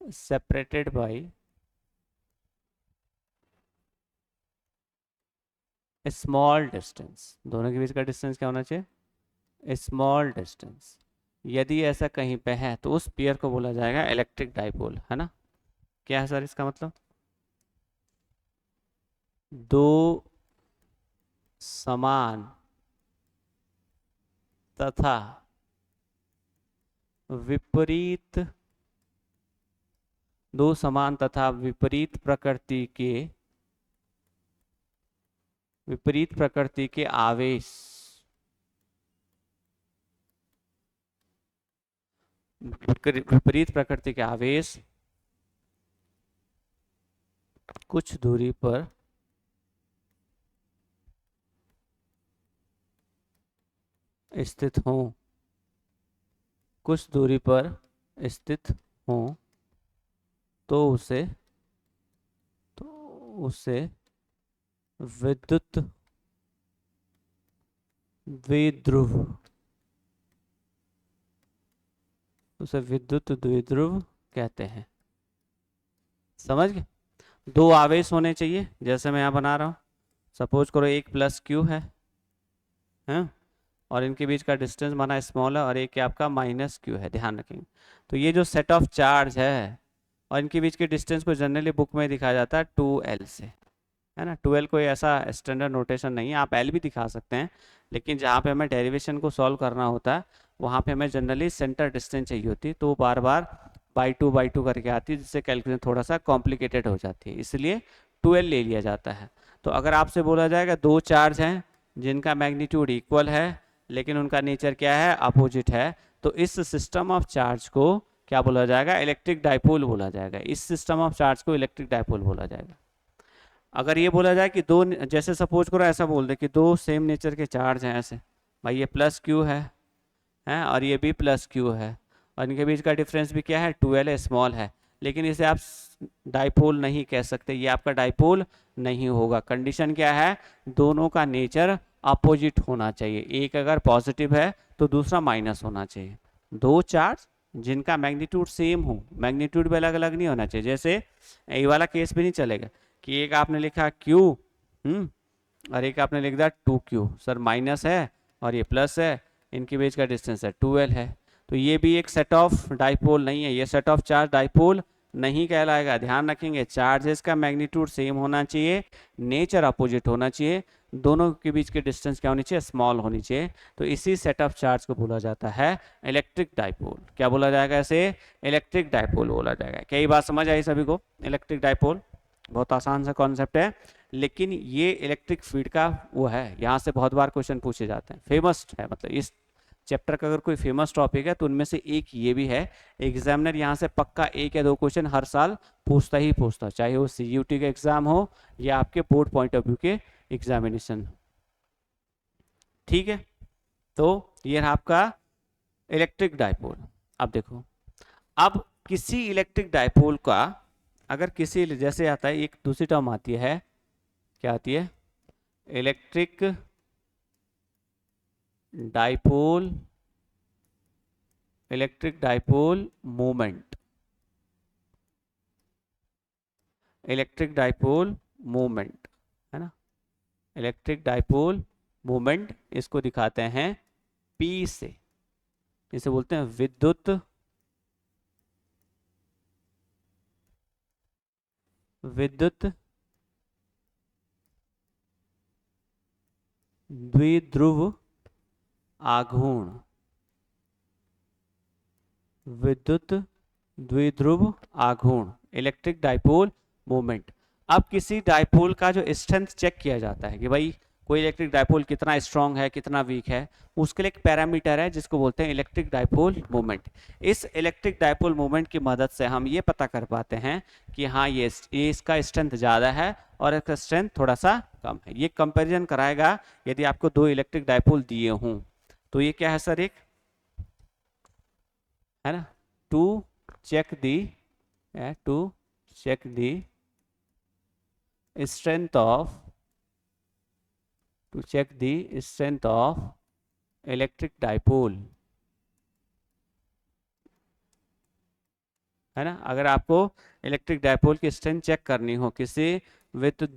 separated by small distance, दोनों के बीच का डिस्टेंस क्या होना चाहिए, स्मॉल डिस्टेंस। यदि ऐसा कहीं पे है तो उस पेयर को बोला जाएगा इलेक्ट्रिक डाइपोल, है ना। क्या है सर इसका मतलब, दो समान तथा विपरीत, दो समान तथा विपरीत प्रकृति के आवेश, विपरीत प्रकृति के आवेश कुछ दूरी पर स्थित हों, कुछ दूरी पर स्थित हों, तो उसे विद्युत द्विध्रुव, उसे विद्युत द्विध्रुव कहते हैं, समझ गए। दो आवेश होने चाहिए, जैसे मैं यहाँ बना रहा हूँ, सपोज करो एक प्लस क्यू है, और इनके बीच का डिस्टेंस माना स्मॉल है, और एक आपका माइनस क्यू है, ध्यान रखेंगे। तो ये जो सेट ऑफ चार्ज है और इनके बीच के डिस्टेंस को जनरली बुक में दिखाया जाता है 2L से, है ना। 2L कोई ऐसा स्टैंडर्ड नोटेशन नहीं है, आप L भी दिखा सकते हैं, लेकिन जहाँ पे हमें डेरिवेशन को सॉल्व करना होता है वहाँ पे हमें जनरली सेंटर डिस्टेंस चाहिए होती है, तो बार बार बाई टू करके आती है, जिससे कैलकुलेशन थोड़ा सा कॉम्प्लिकेटेड हो जाती है, इसलिए 2L ले लिया जाता है। तो अगर आपसे बोला जाएगा दो चार्ज हैं जिनका मैग्नीट्यूड इक्वल है लेकिन उनका नेचर क्या है, अपोजिट है। तो इस सिस्टम ऑफ चार्ज को क्या बोला जाएगा, इलेक्ट्रिक डाइपोल बोला जाएगा। इस सिस्टम ऑफ चार्ज को इलेक्ट्रिक डाइपोल बोला जाएगा। अगर ये बोला जाए कि दो, जैसे सपोज करो ऐसा बोल दे कि दो सेम नेचर के चार्ज हैं ऐसे, भाई ये प्लस क्यू है और ये भी प्लस क्यू है, और इनके बीच का डिफरेंस भी क्या है, 2l है, स्मॉल है, लेकिन इसे आप डाइपोल नहीं कह सकते, ये आपका डाइपोल नहीं होगा। कंडीशन क्या है, दोनों का नेचर अपोजिट होना चाहिए, एक अगर पॉजिटिव है तो दूसरा माइनस होना चाहिए। दो चार्ज जिनका मैग्नीट्यूड सेम हो, मैग्नीट्यूड भी अलग अलग नहीं होना चाहिए। जैसे ये वाला केस भी नहीं चलेगा कि एक आपने लिखा Q और एक आपने लिख दिया 2Q, सर माइनस है और ये प्लस है, इनके बीच का डिस्टेंस है 2l है, तो ये भी एक सेट ऑफ डाइपोल नहीं है, ये सेट ऑफ चार्ज डाइपोल नहीं कहलाएगा। ध्यान रखेंगे, चार्जेस का मैग्नीट्यूड सेम होना चाहिए, नेचर अपोजिट होना चाहिए, दोनों के बीच के डिस्टेंस क्या होनी चाहिए, स्मॉल होनी चाहिए। तो इसी सेट ऑफ चार्ज को बोला जाता है इलेक्ट्रिक डाइपोल। क्या बोला जाएगा इसे, इलेक्ट्रिक डाइपोल बोला जाएगा। क्या ये बात समझ आई सभी को, इलेक्ट्रिक डाइपोल बहुत आसान सा कॉन्सेप्ट है, लेकिन ये इलेक्ट्रिक फील्ड का वो है, यहाँ से बहुत बार क्वेश्चन पूछे जाते हैं, फेमस है, मतलब इस चैप्टर का अगर कोई फेमस टॉपिक है तो उनमें से एक ये भी है। एग्जामिनर यहाँ से पक्का एक या दो क्वेश्चन हर साल पूछता ही पूछता, चाहे वो CUT का एग्जाम हो या आपके बोर्ड पॉइंट ऑफ व्यू के एग्जामिनेशन। ठीक है, तो ये रहा आपका इलेक्ट्रिक डाइपोल। अब देखो, अब किसी इलेक्ट्रिक डाइपोल का अगर किसी, जैसे आता है एक दूसरी टर्म आती है, क्या आती है, electric dipole, electric dipole moment, electric dipole moment है ना, इलेक्ट्रिक डाइपोल मोमेंट, इसको दिखाते हैं P से, इसे बोलते हैं विद्युत द्विध्रुव आघूर्ण, विद्युत द्विध्रुव आघूर्ण, इलेक्ट्रिक डाइपोल मोमेंट। अब किसी डाइपोल का जो स्ट्रेंथ चेक किया जाता है कि भाई कोई इलेक्ट्रिक डाइपोल कितना स्ट्रांग है, कितना वीक है, उसके लिए एक पैरामीटर है जिसको बोलते हैं इलेक्ट्रिक डाइपोल मोमेंट। इस इलेक्ट्रिक डाइपोल मोमेंट की मदद से हम ये पता कर पाते हैं कि हाँ ये इसका स्ट्रेंथ ज़्यादा है और इसका स्ट्रेंथ थोड़ा सा कम है। ये कंपैरिजन कराएगा यदि आपको दो इलेक्ट्रिक डाइपोल दिए हों। तो ये क्या है सर, एक है ना, to check the strength of electric dipole, है ना। अगर आपको इलेक्ट्रिक डाइपोल की स्ट्रेंथ चेक करनी हो किसी विद्युत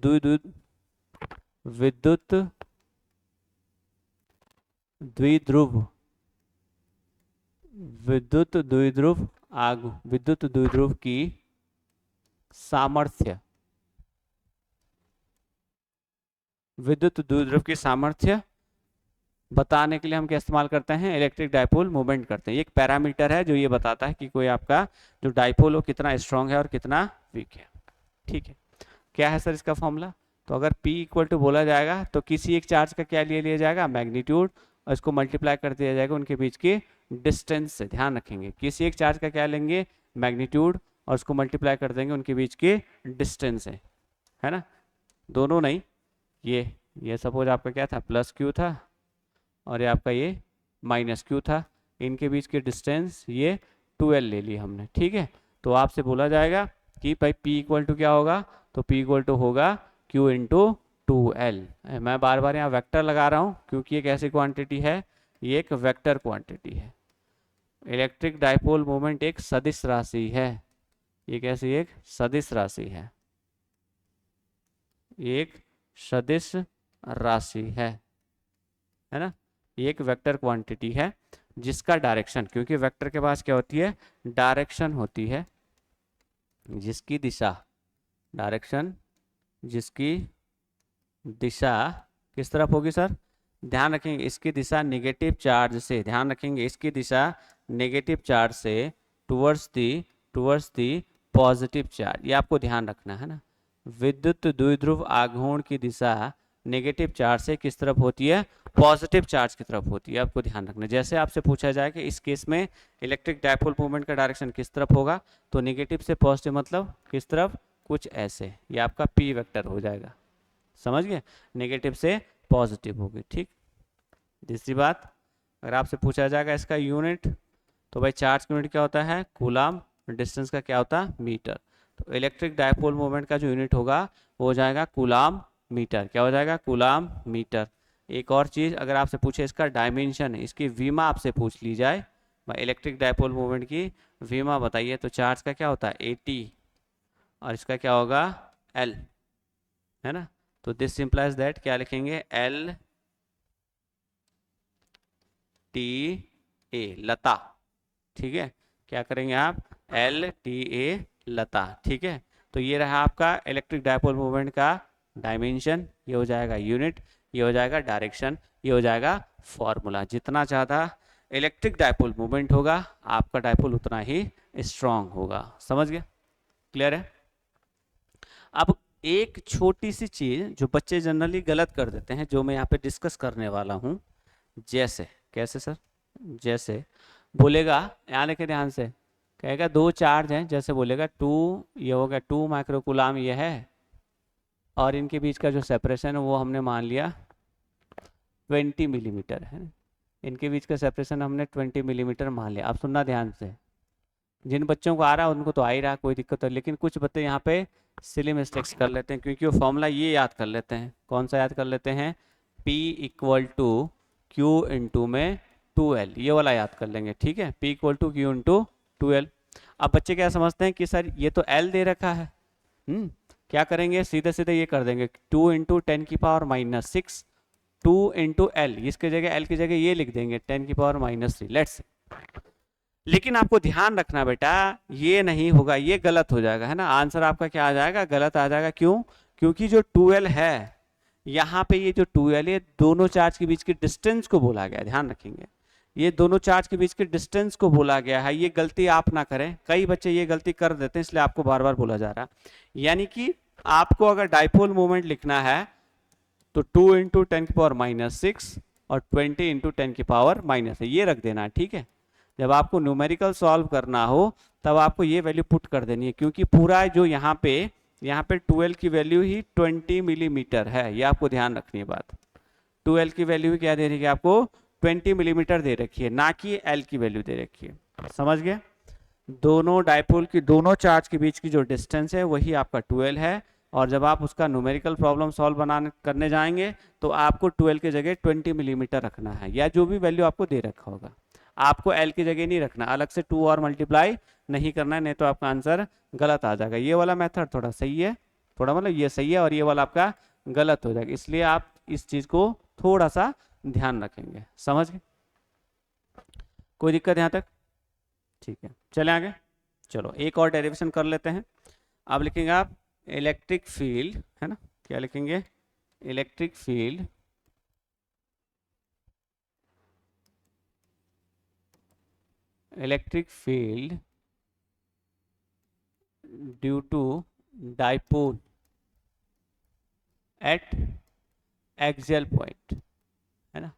द्विध्रुव की सामर्थ्य, विद्युत द्विध्रुव की सामर्थ्य बताने के लिए हम क्या इस्तेमाल करते हैं, इलेक्ट्रिक डाइपोल मोमेंट करते हैं। ये एक पैरामीटर है जो ये बताता है कि कोई आपका जो डाइपोल हो कितना स्ट्रांग है और कितना वीक है। ठीक है, क्या है सर इसका फॉर्मूला, तो अगर P इक्वल टू बोला जाएगा तो किसी एक चार्ज का क्या लिया जाएगा, मैग्नीट्यूड, और इसको मल्टीप्लाई कर दिया जाएगा उनके बीच के डिस्टेंस से। ध्यान रखेंगे, किसी एक चार्ज का क्या लेंगे, मैग्नीट्यूड, और उसको मल्टीप्लाई कर देंगे उनके बीच के डिस्टेंस से, है ना, दोनों नहीं, ये सपोज आपका क्या था, प्लस Q था और ये आपका ये माइनस Q था, इनके बीच के डिस्टेंस ये 2l ले ली हमने। ठीक है, तो आपसे बोला जाएगा कि भाई P इक्वल टू क्या होगा, तो P इक्वल टू होगा Q इंटू 2l। मैं बार बार यहाँ वेक्टर लगा रहा हूँ क्योंकि एक ऐसी क्वांटिटी है, ये एक वेक्टर क्वांटिटी है। इलेक्ट्रिक डाइपोल मोमेंट एक सदिश राशि है, ये कैसी एक सदिश राशि है, एक सदिश राशि है ना, ये एक वेक्टर क्वांटिटी है जिसका डायरेक्शन, क्योंकि वेक्टर के पास क्या होती है, डायरेक्शन होती है, जिसकी दिशा, डायरेक्शन जिसकी दिशा किस तरफ होगी सर, ध्यान रखेंगे इसकी दिशा नेगेटिव चार्ज से, ध्यान रखेंगे इसकी दिशा नेगेटिव चार्ज से टुवर्ड्स दी पॉजिटिव चार्ज, ये आपको ध्यान रखना है ना। विद्युत द्विध्रुव आघूर्ण की दिशा नेगेटिव चार्ज से किस तरफ होती है, पॉजिटिव चार्ज की तरफ होती है। आपको ध्यान रखना, जैसे आपसे पूछा जाए कि इस केस में इलेक्ट्रिक डायपोल मूवमेंट का डायरेक्शन किस तरफ होगा, तो नेगेटिव से पॉजिटिव मतलब किस तरफ, कुछ ऐसे, ये आपका पी वेक्टर हो जाएगा। समझ गए, नेगेटिव से पॉजिटिव होगी। ठीक, दूसरी बात, अगर आपसे पूछा जाएगा इसका यूनिट, तो भाई चार्ज का यूनिट क्या होता है, कूलाम, डिस्टेंस का क्या होता है, मीटर। तो इलेक्ट्रिक डायपोल मोमेंट का जो यूनिट होगा वो हो जाएगा कूलाम मीटर। क्या हो जाएगा, कूलाम मीटर। एक और चीज़, अगर आपसे पूछे इसका डायमेंशन, इसकी वीमा आपसे पूछ ली जाए, भाई इलेक्ट्रिक डायपोल मोमेंट की वीमा बताइए, तो चार्ज का क्या होता है, AT, और इसका क्या होगा, L, है ना। तो दिस सिंप्लाइज दैट, क्या लिखेंगे, LTA, लता। ठीक है, क्या करेंगे आप, LTA, लता। ठीक है, तो ये रहा आपका इलेक्ट्रिक डायपोल मूवमेंट का डायमेंशन, ये हो जाएगा यूनिट, ये हो जाएगा डायरेक्शन, ये हो जाएगा फॉर्मूला। जितना ज़्यादा इलेक्ट्रिक डायपोल मूवमेंट होगा आपका डायपोल उतना ही स्ट्रांग होगा। समझ गए, क्लियर है। अब एक छोटी सी चीज जो बच्चे जनरली गलत कर देते हैं, जो मैं यहाँ पे डिस्कस करने वाला हूँ, जैसे, कैसे सर, जैसे बोलेगा, यहाँ लेके ध्यान से, कहेगा दो चार्ज हैं, जैसे बोलेगा 2, ये हो गया 2 माइक्रोकूलाम ये है, और इनके बीच का जो सेपरेशन है वो हमने मान लिया 20 मिलीमीटर है। इनके बीच का सेपरेशन हमने 20 मिलीमीटर मान लिया। अब सुनना ध्यान से, जिन बच्चों को आ रहा है उनको तो आ ही रहा, कोई दिक्कत नहीं, लेकिन कुछ बच्चे यहाँ पे सिली मिस्टेक्स कर लेते हैं, क्योंकि वो फॉर्मूला ये याद कर लेते हैं। कौन सा याद कर लेते हैं, P equal to Q into में 2L, ये वाला याद कर लेंगे। ठीक है, P equal to Q into 2L। अब बच्चे क्या समझते हैं कि सर ये तो L दे रखा है, क्या करेंगे, सीधे सीधे ये कर देंगे 2 इंटू 10⁻⁻6, 2 इंटू L, इसके जगह L की जगह ये लिख देंगे 10⁻⁻3। लेट्स, लेकिन आपको ध्यान रखना बेटा, ये नहीं होगा, ये गलत हो जाएगा, है ना। आंसर आपका क्या आ जाएगा, गलत आ जाएगा। क्यों, क्योंकि जो 2L है यहाँ पे, ये जो 2L है, दोनों चार्ज के बीच की डिस्टेंस को बोला गया है, ध्यान रखेंगे, ये दोनों चार्ज के बीच की डिस्टेंस को बोला गया है। ये गलती आप ना करें, कई बच्चे ये गलती कर देते हैं, इसलिए आपको बार बार बोला जा रहा है। यानी कि आपको अगर डाइपोल मोमेंट लिखना है तो 2 इंटू 10⁻⁻6 और 20 इंटू 10⁻⁻, ये रख देना है। ठीक है, जब आपको न्यूमेरिकल सॉल्व करना हो तब आपको ये वैल्यू पुट कर देनी है, क्योंकि पूरा जो यहाँ पे 12 की वैल्यू ही 20 मिलीमीटर है, ये आपको ध्यान रखनी है बात। 12 की वैल्यू क्या दे रही है आपको, 20 मिलीमीटर दे रखी है, ना कि L की वैल्यू दे रखी है। समझ गए, दोनों डायपोल की, दोनों चार्ज के बीच की जो डिस्टेंस है वही आपका 12 है, और जब आप उसका न्यूमेरिकल प्रॉब्लम सॉल्व करने जाएंगे तो आपको 12 की जगह 20 मिलीमीटर रखना है, या जो भी वैल्यू आपको दे रखा होगा। आपको L की जगह नहीं रखना, अलग से 2 और मल्टीप्लाई नहीं करना है, नहीं तो आपका आंसर गलत आ जाएगा। ये वाला मेथड थोड़ा सही है, थोड़ा मतलब ये सही है, और ये वाला आपका गलत हो जाएगा, इसलिए आप इस चीज को थोड़ा सा ध्यान रखेंगे। समझ गए, कोई दिक्कत यहाँ तक, ठीक है, चले आगे। चलो एक और डेरिवेशन कर लेते हैं। अब लिखेंगे आप इलेक्ट्रिक फील्ड, है ना, क्या लिखेंगे, electric field due to dipole at axial point, है ना,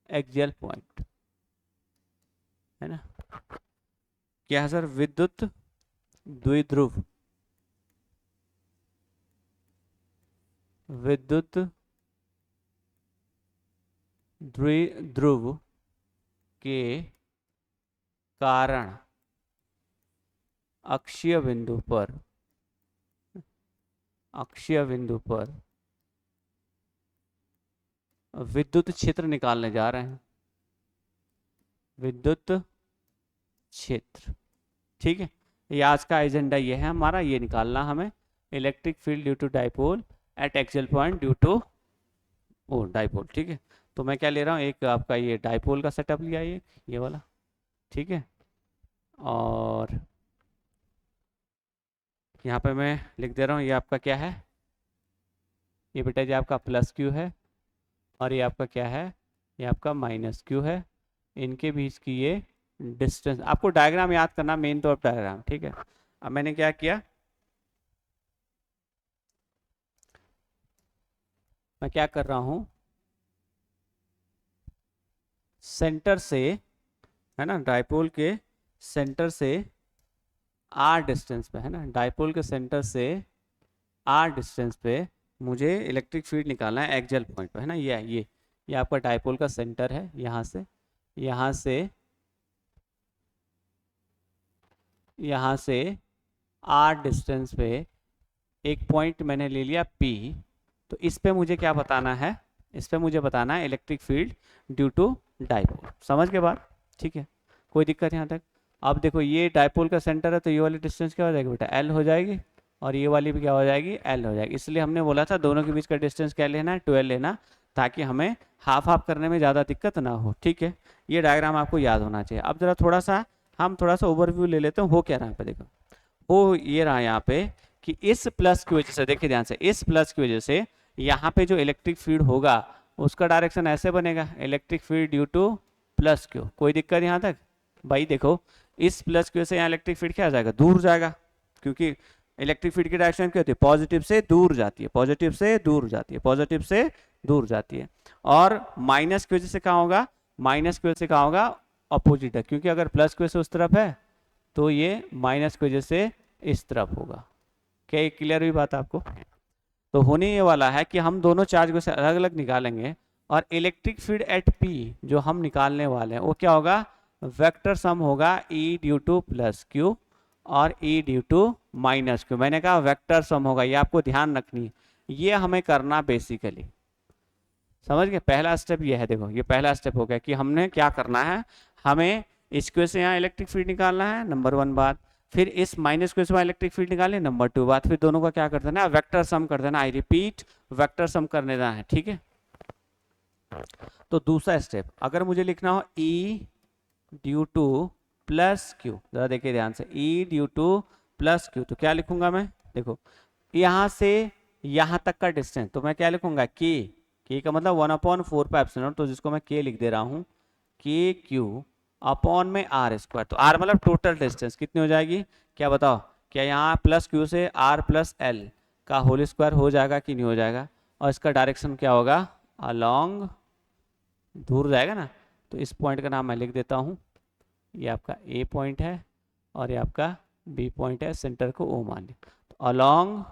एक्सियल पॉइंट, है ना। क्या है सर, विद्युत द्विध्रुव, विद्युत द्विध्रुव के कारण अक्षीय बिंदु पर विद्युत क्षेत्र निकालने जा रहे हैं, विद्युत क्षेत्र। ठीक है, ये आज का एजेंडा ये है हमारा, ये निकालना हमें, electric field due to dipole at axial point due to dipole. ठीक है, तो मैं क्या ले रहा हूँ, एक आपका ये डाइपोल का सेटअप लिया, ये वाला। ठीक है, और यहाँ पे मैं लिख दे रहा हूँ, ये आपका क्या है, ये बेटा जी आपका प्लस क्यू है, और ये आपका क्या है, ये आपका माइनस क्यू है। इनके बीच की ये डिस्टेंस, आपको डायग्राम याद करना, मेन तो अब डायग्राम। ठीक है, अब मैंने क्या किया, मैं क्या कर रहा हूँ, सेंटर से, है ना, डाइपोल के सेंटर से आर डिस्टेंस पे, है ना, डाइपोल के सेंटर से आर डिस्टेंस पे मुझे इलेक्ट्रिक फील्ड निकालना है एक्सियल पॉइंट पे, है ना। ये आपका डाइपोल का सेंटर है, यहाँ से आर डिस्टेंस पे एक पॉइंट मैंने ले लिया P। तो इस पे मुझे क्या बताना है, इस पे मुझे बताना है electric field due to dipole. समझ के बाद, ठीक है, कोई दिक्कत यहाँ तक। अब देखो ये डाइपोल का सेंटर है, तो ये वाली डिस्टेंस क्या हो जाएगी बेटा, L हो जाएगी, और ये वाली भी क्या हो जाएगी, L हो जाएगी। इसलिए हमने बोला था दोनों के बीच का डिस्टेंस क्या लेना है, 12 लेना, ताकि हमें हाफ हाफ करने में ज़्यादा दिक्कत ना हो, ठीक है। ये डायग्राम आपको याद होना चाहिए। अब जरा हम थोड़ा सा ओवरव्यू ले लेते हैं, हो क्या रहा है पे देखो, वो ये रहा यहाँ पे कि इस प्लस की वजह से, देखिए ध्यान से, इस प्लस की वजह से यहाँ पे जो इलेक्ट्रिक फील्ड होगा उसका डायरेक्शन ऐसे बनेगा, electric field due to plus Q. कोई दिक्कत यहाँ तक भाई? देखो इस प्लस की वजह से यहाँ इलेक्ट्रिक फील्ड क्या आ जाएगा, दूर जाएगा, क्योंकि इलेक्ट्रिक फील्ड की डायरेक्शन क्या होती है, पॉजिटिव से दूर जाती है, पॉजिटिव से दूर जाती है, पॉजिटिव से दूर जाती है। और माइनस की वजह से क्या होगा, माइनस की वजह से क्या होगा, अपोजिट है, क्योंकि अगर प्लस की वजह से उस तरफ है तो ये माइनस की वजह से इस तरफ होगा। क्या ये क्लियर हुई बात आपको? तो होने ये वाला है कि हम दोनों चार्ज को से अलग अलग निकालेंगे, और इलेक्ट्रिक फील्ड एट P जो हम निकालने वाले हैं वो क्या होगा, वेक्टर सम होगा E due to plus Q और E due to minus Q. मैंने कहा वेक्टर सम होगा, ये आपको ध्यान रखनी है, ये हमें करना बेसिकली, समझ गए। पहला स्टेप ये है, देखो ये पहला स्टेप हो गया कि हमने क्या करना है, हमें इसको से यहाँ इलेक्ट्रिक फील्ड निकालना है, नंबर 1 बात। फिर इस माइनस को से इलेक्ट्रिक फील्ड निकालने, नंबर 2 बात। फिर दोनों का क्या कर देना, वेक्टर सम कर देना, आई रिपीट वेक्टर सम करने देना है, ठीक है। तो दूसरा स्टेप, अगर मुझे लिखना हो E due to plus Q, जरा देखिए ध्यान से, E due to plus Q, तो क्या लिखूंगा मैं, देखो यहाँ से यहाँ तक का डिस्टेंस, तो मैं क्या लिखूंगा, के का मतलब 1/4 तो जिसको मैं के लिख दे रहा हूँ, के क्यू अपॉन में आर स्क्वायर। तो आर मतलब टोटल डिस्टेंस कितनी हो जाएगी, क्या बताओ, क्या यहाँ प्लस क्यू से आर प्लस एल का होल स्क्वायर हो जाएगा कि नहीं हो जाएगा, और इसका डायरेक्शन क्या होगा, अलोंग, दूर जाएगा ना। तो इस पॉइंट का नाम मैं लिख देता हूँ, ये आपका ए पॉइंट है और ये आपका बी पॉइंट है, सेंटर को ओ मान लिया, तो अलोंग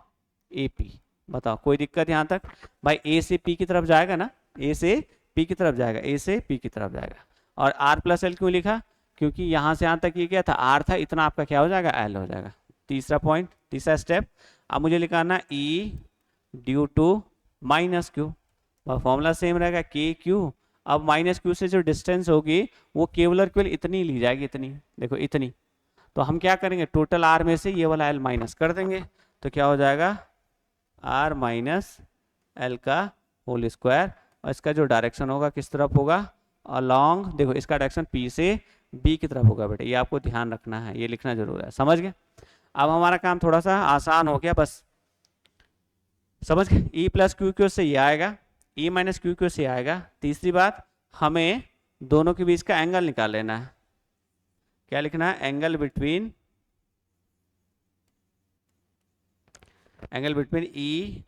ए पी। बताओ कोई दिक्कत यहाँ तक? भाई ए से पी की तरफ जाएगा ना, ए से पी की तरफ जाएगा, ए से पी की तरफ जाएगा। और आर प्लस एल क्यों लिखा, क्योंकि यहाँ से यहाँ तक ये क्या था, आर था, इतना आपका क्या हो जाएगा, एल हो जाएगा। तीसरा पॉइंट, तीसरा स्टेप, अब मुझे लिखाना E due to minus q, formula same रहेगा, के क्यू। अब माइनस क्यू से जो डिस्टेंस होगी वो केवल केवल इतनी ली जाएगी, इतनी, देखो इतनी। तो हम क्या करेंगे, टोटल आर में से ये वाला एल माइनस कर देंगे, तो क्या हो जाएगा, आर माइनस एल का होल स्क्वायर। और इसका जो डायरेक्शन होगा किस तरफ होगा, अलोंग, देखो इसका डायरेक्शन पी से बी की तरफ होगा बेटा, ये आपको ध्यान रखना है, ये लिखना जरूर है, समझ गए। अब हमारा काम थोड़ा सा आसान हो गया, बस समझ गए। ई प्लस क्यू क्यू से ये आएगा, ई माइनस क्यू क्यू से आएगा। तीसरी बात, हमें दोनों के बीच का एंगल निकाल लेना है, क्या लिखना है, angle between E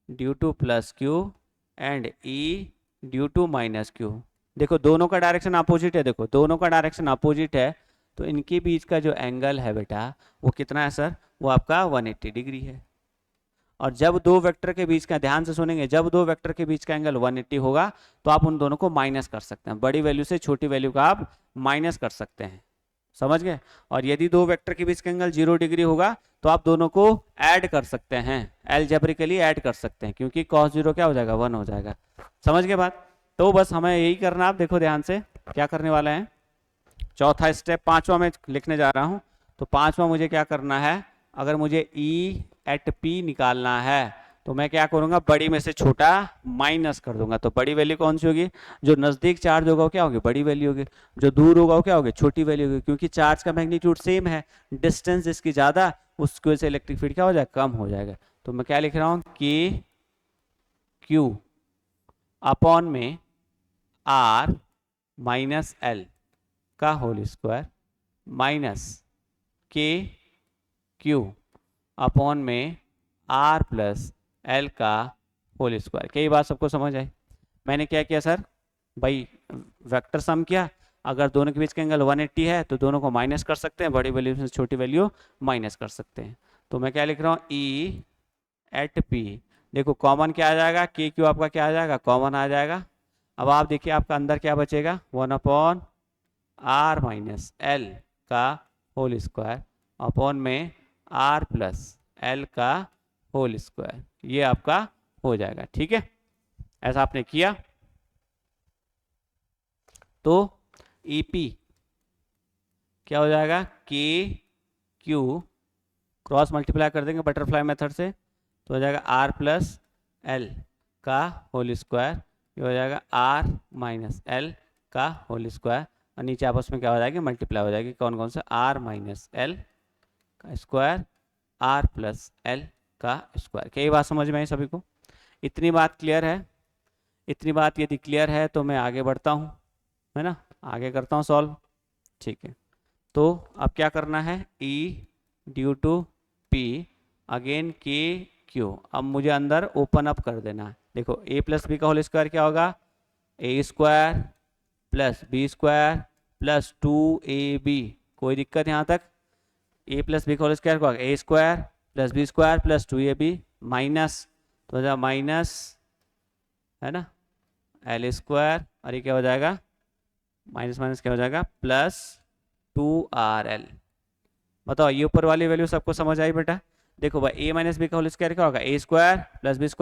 due to plus Q and E due to minus Q. देखो दोनों का डायरेक्शन अपोजिट है, देखो दोनों का डायरेक्शन अपोजिट है, तो इनके बीच का जो एंगल है बेटा वो कितना है सर, वो आपका 180 डिग्री है। और जब दो वेक्टर के बीच का, ध्यान से सुनेंगे, जब दो वेक्टर के बीच का एंगल 180 होगा तो आप उन दोनों को माइनस कर सकते हैं, बड़ी वैल्यू से छोटी वैल्यू का आप माइनस कर सकते हैं, समझ गए। और यदि दो वेक्टर के बीच का एंगल 0 डिग्री होगा तो आप दोनों को ऐड कर सकते हैं, अलजेब्रिकली ऐड कर सकते हैं, क्योंकि cos 0 क्या हो जाएगा, 1 हो जाएगा, समझ गए बात। तो बस हमें यही करना, आप देखो ध्यान से क्या करने वाले हैं। चौथा स्टेप, पांचवा में लिखने जा रहा हूं, तो पांचवा मुझे क्या करना है, अगर मुझे E एट P निकालना है तो मैं क्या करूंगा, बड़ी में से छोटा माइनस कर दूंगा। तो बड़ी वैल्यू कौन सी होगी, जो नजदीक चार्ज होगा वो क्या होगी, बड़ी वैल्यू होगी, जो दूर होगा वो क्या होगी, छोटी वैल्यू होगी, क्योंकि चार्ज का मैग्नीट्यूड सेम है, डिस्टेंस जिसकी ज्यादा उसकी वजह से इलेक्ट्रिक फील्ड क्या हो जाएगा, कम हो जाएगा। तो मैं क्या लिख रहा हूं, के क्यू अपॉन में आर माइनस एल का होल स्क्वायर माइनस के क्यू अपॉन में आर प्लस एल का होल स्क्वायर। क्या ये बात सबको समझ आई? मैंने क्या किया सर भाई, वेक्टर सम किया, अगर दोनों के बीच का एंगल 180 है तो दोनों को माइनस कर सकते हैं, बड़ी वैल्यू से छोटी वैल्यू माइनस कर सकते हैं। तो मैं क्या लिख रहा हूँ, ई एट पी, देखो कॉमन क्या आ जाएगा, के क्यू आपका क्या आ जाएगा, कॉमन आ जाएगा। अब आप देखिए आपका अंदर क्या बचेगा, 1/r-l का होल स्क्वायर अपॉन में r+l का होल स्क्वायर, ये आपका हो जाएगा। ठीक है, ऐसा आपने किया तो EP क्या हो जाएगा, KQ क्रॉस मल्टीप्लाई कर देंगे बटरफ्लाई मेथड से, तो हो जाएगा r+l का होल स्क्वायर, ये हो जाएगा r-l का होल स्क्वायर, और नीचे आपस में क्या हो जाएगी, मल्टीप्लाई हो जाएगी, कौन कौन सा, r-l का स्क्वायर, r+l का स्क्वायर। क्या ये बात समझ में आई सभी को? इतनी बात क्लियर है? इतनी बात यदि क्लियर है तो मैं आगे बढ़ता हूँ, है ना, आगे करता हूँ सॉल्व। ठीक है, तो अब क्या करना है, E due to P again KQ, अब मुझे अंदर ओपन अप कर देना है। देखो a+b का होल स्क्वायर क्या होगा, a² + b² + 2ab, कोई दिक्कत यहाँ तक? a+b का होल स्क्वायर क्या होगा, a² + b² + 2ab माइनस, तो हो जाएगा माइनस, है ना, l², और ये क्या हो जाएगा, माइनस माइनस क्या हो जाएगा, +2rl। बताओ ये ऊपर वाली वैल्यू सबको समझ आई बेटा? देखो भाई a - b का होल स्क्वायर क्या होगा, a² + b² -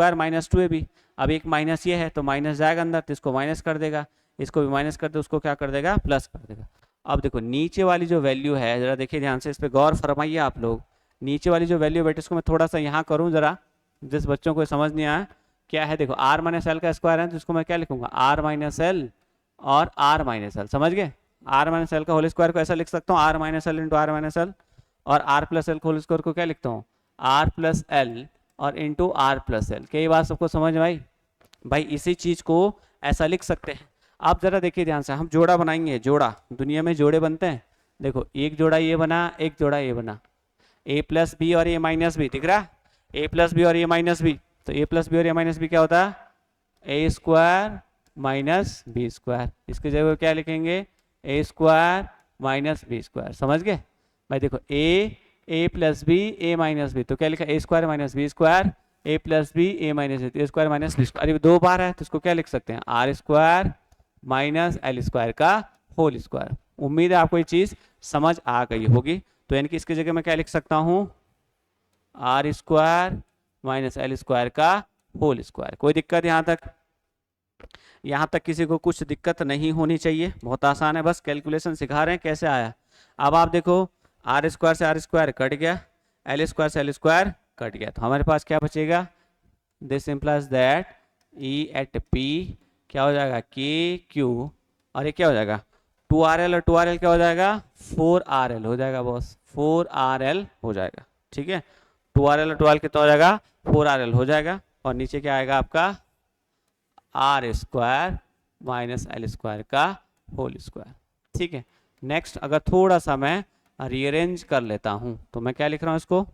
2ab, अब एक माइनस ये है तो माइनस जाएगा अंदर, तो इसको माइनस कर देगा, इसको भी माइनस कर दे, उसको क्या कर देगा, प्लस कर देगा। अब देखो नीचे वाली जो वैल्यू है, जरा देखिए ध्यान से, इस पर गौर फरमाइए आप लोग। नीचे वाली जो वैल्यू बेटे, इसको मैं थोड़ा सा यहाँ करूँ जरा, जिस बच्चों को समझ नहीं आया क्या है, देखो r - l का स्क्वायर है तो इसको मैं क्या लिखूंगा, r - l और r - l, समझ गए? r - l का होल स्क्वायर को ऐसा लिख सकता हूँ, r - l into r - l, और r+l होल स्क्वायर को क्या लिखता हूँ, r+l और इंटू r+l। क्या ये बात सबको समझ में आई? भाई इसी चीज को ऐसा लिख सकते हैं। आप जरा देखिए ध्यान से, हम जोड़ा बनाएंगे, जोड़ा, दुनिया में जोड़े बनते हैं। देखो एक जोड़ा ये बना, एक जोड़ा ये बना, a+b और a-b, दिख रहा, a+b और a-b, तो a+b और a-b क्या होता है, a² - b², इसकी जगह क्या लिखेंगे, a² - b², समझ गए? भाई देखो a+b a-b, तो क्या लिखा, a² - b², a+b a-b, a² - b², अरे दो बार है तो इसको क्या लिख सकते हैं, r² - l² का होल स्क्वायर। उम्मीद है आपको ये चीज समझ आ गई होगी। तो यानी कि इसकी जगह मैं क्या लिख सकता हूँ, r² - l² का होल स्क्वायर। कोई दिक्कत यहाँ तक? यहाँ तक किसी को कुछ दिक्कत नहीं होनी चाहिए, बहुत आसान है, बस कैलकुलेशन सिखा रहे हैं कैसे आया। अब आप देखो r² से r² कट गया, l² से l² कट गया, तो हमारे पास क्या बचेगा, this implies that E at P क्या हो जाएगा, KQ, और ये क्या हो जाएगा 2rl, और 2rl क्या हो जाएगा, 4rl हो जाएगा बॉस, 4rl हो जाएगा। ठीक है, 2rl और 2rl कितना हो जाएगा, 4rl हो जाएगा, और नीचे क्या आएगा आपका r² - l² का होल स्क्वायर। ठीक है, नेक्स्ट अगर थोड़ा सा मैं रीअरेंज कर लेता हूं तो मैं क्या लिख रहा हूं इसको,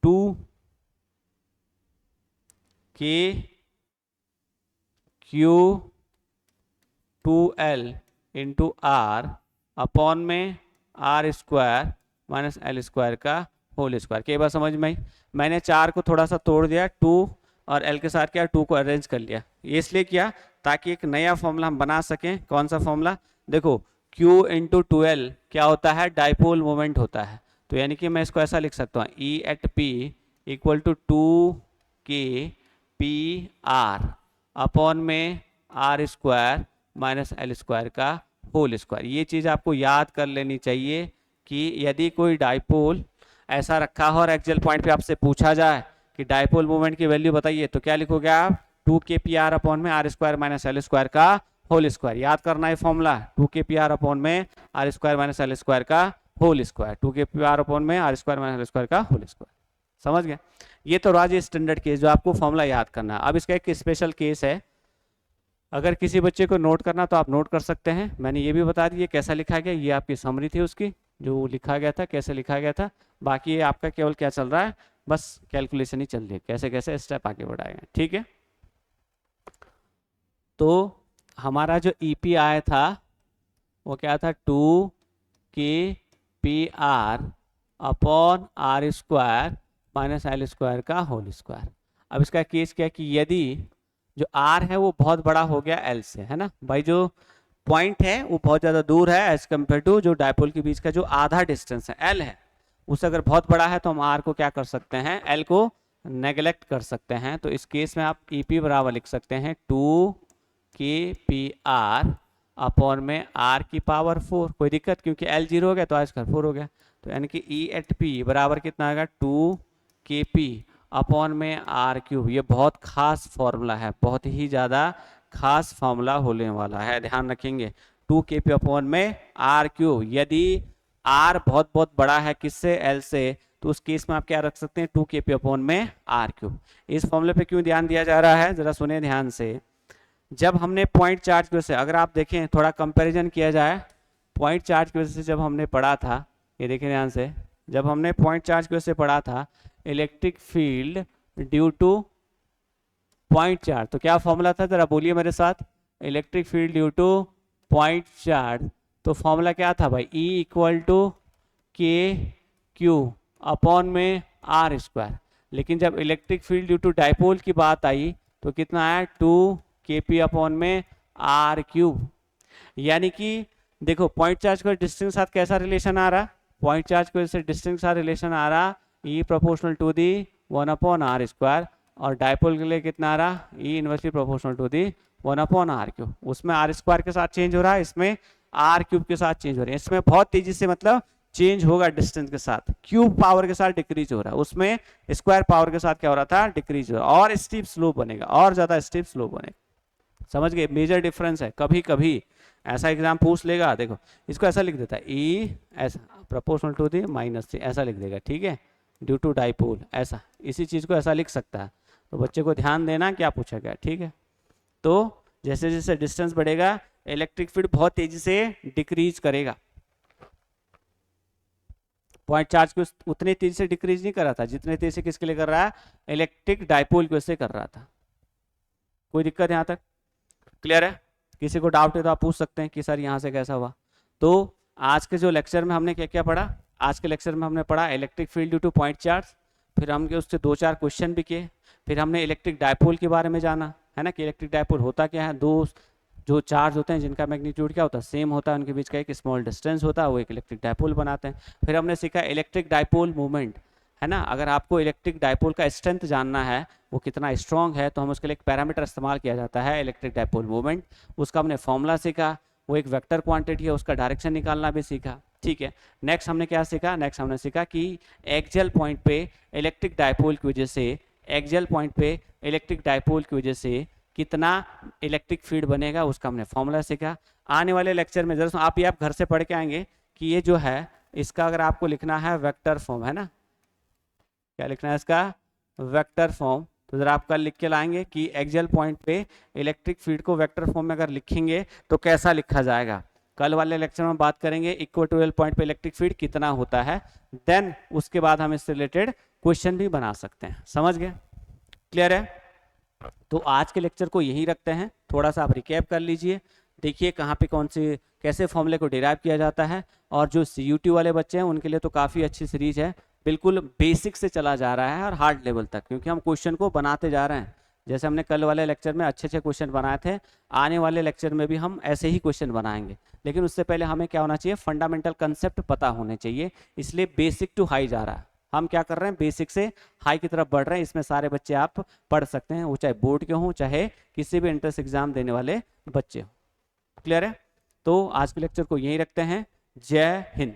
2KQ 2l into r upon में r² - l² का होल स्क्वायर। कई बार समझ में आई? मैंने 4 को थोड़ा सा तोड़ दिया, 2 और l के साथ क्या 2 को अरेंज कर लिया, ये इसलिए किया ताकि एक नया फॉर्मूला हम बना सकें। कौन सा फॉर्मूला, देखो Q इंटू 2l क्या होता है, डाइपोल मोमेंट होता है, तो यानी कि मैं इसको ऐसा लिख सकता हूँ, E at P equal to 2KPR upon में r² - l² का होल स्क्वायर। ये चीज़ आपको याद कर लेनी चाहिए कि यदि कोई डाइपोल ऐसा रखा हो और एक्चुअल पॉइंट पे आपसे पूछा जाए कि डाइपोल मोमेंट की वैल्यू बताइए, तो क्या लिखोगे आप, 2KPR अपॉन में r² - l² का होल स्क्वायर। याद करना है फॉर्मूला, 2KPR अपॉन में r² - l² का होल स्क्वायर, 2KPR अपॉन में r² - l² का होल स्क्वायर। समझ गए? ये तो राज स्टैंडर्ड केस जो आपको फॉर्मूला याद करना है। अब इसका एक स्पेशल केस है, अगर किसी बच्चे को नोट करना तो आप नोट कर सकते हैं। मैंने ये भी बता दिया कैसा लिखा गया, ये आपकी समरी थी उसकी जो लिखा गया था, कैसे लिखा गया था। बाकी ये आपका केवल क्या चल रहा है, बस कैलकुलेशन ही चल रही है, कैसे कैसे स्टेप आगे बढ़ाएंगे, ठीक है। तो हमारा जो ईपी आया था वो क्या था, 2k/r upon R square minus L square का होल स्क्वायर। अब इसका केस क्या है कि यदि जो r है वो बहुत बड़ा हो गया l से, है ना भाई, जो पॉइंट है वो बहुत ज़्यादा दूर है एज कम्पेयर टू जो डायपोल के बीच का जो आधा डिस्टेंस है l है, उससे अगर बहुत बड़ा है तो हम r को क्या कर सकते हैं, l को नेगलेक्ट कर सकते हैं। तो इस केस में आप EP बराबर लिख सकते हैं 2k/r अपॉन में r की पावर 4, कोई दिक्कत, क्योंकि l 0 हो गया तो r स्क्वायर 4 हो गया, तो यानी कि E/P बराबर कितना आएगा 2kp अपॉन में r³। ये बहुत खास फॉर्मूला है, बहुत ही ज़्यादा खास फॉर्मूला होने वाला है, ध्यान रखेंगे। 2kp अपॉन में r³, यदि r बहुत बहुत बड़ा है किससे, l से, तो उस केस में आप क्या रख सकते हैं 2kp अपॉन में r³। इस फॉर्मूले पे क्यों ध्यान दिया जा रहा है, जरा सुने ध्यान से। जब हमने पॉइंट चार्ज की वजह से, अगर आप देखें थोड़ा कंपैरिजन किया जाए, पॉइंट चार्ज की वजह से जब हमने पढ़ा था, ये देखें ध्यान से, जब हमने पॉइंट चार्ज की वजह से पढ़ा था electric field due to point charge, तो क्या फॉर्मूला था, जरा बोलिए मेरे साथ, electric field due to point charge, तो फॉर्मूला क्या था भाई, E=k/q अपॉन में r²। लेकिन जब electric field due to dipole की बात आई तो कितना आया, 2kp अपॉन में r³। यानी कि देखो पॉइंट चार्ज का डिस्टेंस के साथ कैसा रिलेशन आ रहा, पॉइंट चार्ज की वजह से डिस्टेंस के साथ रिलेशन आ रहा E proportional to the 1/r², और डायपोल के लिए कितना आ रहा, E inversely proportional to the 1/r³। उसमें r² के साथ चेंज हो रहा है, इसमें r³ के साथ चेंज हो रहा है। इसमें बहुत तेजी से मतलब चेंज होगा डिस्टेंस के साथ, क्यूब पावर के साथ डिक्रीज हो रहा है, उसमें स्क्वायर पावर के साथ क्या हो रहा था, डिक्रीज हो रहा है, और स्टीप स्लोप बनेगा, और ज्यादा स्टीप स्लोप बनेगा। समझ गए, मेजर डिफरेंस है। कभी कभी ऐसा एग्जाम पूछ लेगा, देखो इसको ऐसा लिख देता है, E ऐसा प्रोपोर्शनल टू दी -3 ऐसा लिख देगा, ठीक है, ड्यू टू डाइपोल, ऐसा इसी चीज को ऐसा लिख सकता है। तो बच्चे को ध्यान देना क्या पूछा गया, ठीक है। तो जैसे जैसे डिस्टेंस बढ़ेगा इलेक्ट्रिक फील्ड बहुत तेजी से डिक्रीज करेगा। पॉइंट चार्ज को उतनी तेजी से डिक्रीज नहीं कर रहा था जितने तेजी से किसके लिए कर रहा है, इलेक्ट्रिक डाइपोल की वजह से कर रहा था। कोई दिक्कत यहाँ तक क्लियर है, किसी को डाउट है तो आप पूछ सकते हैं कि सर यहाँ से कैसा हुआ। तो आज के जो लेक्चर में हमने क्या क्या पढ़ा, आज के लेक्चर में हमने पढ़ा electric field due to point charge, फिर हमने उससे 2-4 क्वेश्चन भी किए, फिर हमने इलेक्ट्रिक डाइपोल के बारे में जाना, है ना, कि इलेक्ट्रिक डाइपोल होता क्या है, दो जो चार्ज होते हैं जिनका मैग्नीट्यूड क्या होता है, सेम होता है, उनके बीच का एक स्मॉल डिस्टेंस होता है, वो एक इलेक्ट्रिक डाइपोल बनाते हैं। फिर हमने सीखा इलेक्ट्रिक डाइपोल मूवमेंट, है ना, अगर आपको इलेक्ट्रिक डाइपोल का स्ट्रेंथ जानना है वो कितना स्ट्रॉन्ग है तो हम उसके लिए एक पैरामीटर इस्तेमाल किया जाता है इलेक्ट्रिक डाइपोल मूवमेंट, उसका हमने फॉर्मूला सीखा, वो एक वेक्टर क्वांटिटी है, उसका डायरेक्शन निकालना भी सीखा, ठीक है। नेक्स्ट हमने क्या सीखा, नेक्स्ट हमने सीखा कि एक्सियल पॉइंट पे इलेक्ट्रिक डाइपोल की वजह से, एक्सियल पॉइंट पे इलेक्ट्रिक डाइपोल की वजह से कितना इलेक्ट्रिक फील्ड बनेगा, उसका हमने फॉर्मूला सीखा। आने वाले लेक्चर में जरूर आप घर से पढ़ के आएंगे कि ये जो है इसका अगर आपको लिखना है वेक्टर फॉर्म, है ना, क्या लिखना है इसका, वेक्टर फॉर्म, तो जरा आप कल लिख के लाएंगे कि एक्सियल पॉइंट पे इलेक्ट्रिक फील्ड को वेक्टर फॉर्म में अगर लिखेंगे तो कैसा लिखा जाएगा। कल वाले लेक्चर में बात करेंगे इक्वेटोरियल पॉइंट पे इलेक्ट्रिक फील्ड कितना होता है, देन उसके बाद हम इससे रिलेटेड क्वेश्चन भी बना सकते हैं। समझ गए, क्लियर है। तो आज के लेक्चर को यही रखते हैं, थोड़ा सा आप रिकैप कर लीजिए, देखिए कहाँ पे कौन से कैसे फॉर्मूले को डिराइव किया जाता है, और जो CUT वाले बच्चे हैं उनके लिए तो काफ़ी अच्छी सीरीज है, बिल्कुल बेसिक से चला जा रहा है और हार्ड लेवल तक, क्योंकि हम क्वेश्चन को बनाते जा रहे हैं। जैसे हमने कल वाले लेक्चर में अच्छे क्वेश्चन बनाए थे, आने वाले लेक्चर में भी हम ऐसे ही क्वेश्चन बनाएंगे, लेकिन उससे पहले हमें क्या होना चाहिए, फंडामेंटल कंसेप्ट पता होने चाहिए। इसलिए बेसिक टू हाई जा रहा है, हम क्या कर रहे हैं, बेसिक से हाई की तरफ बढ़ रहे हैं। इसमें सारे बच्चे आप पढ़ सकते हैं, वो चाहे बोर्ड के हों चाहे किसी भी एंट्रेंस एग्जाम देने वाले बच्चे हों। क्लियर है। तो आज के लेक्चर को यहीं रखते हैं। जय हिंद।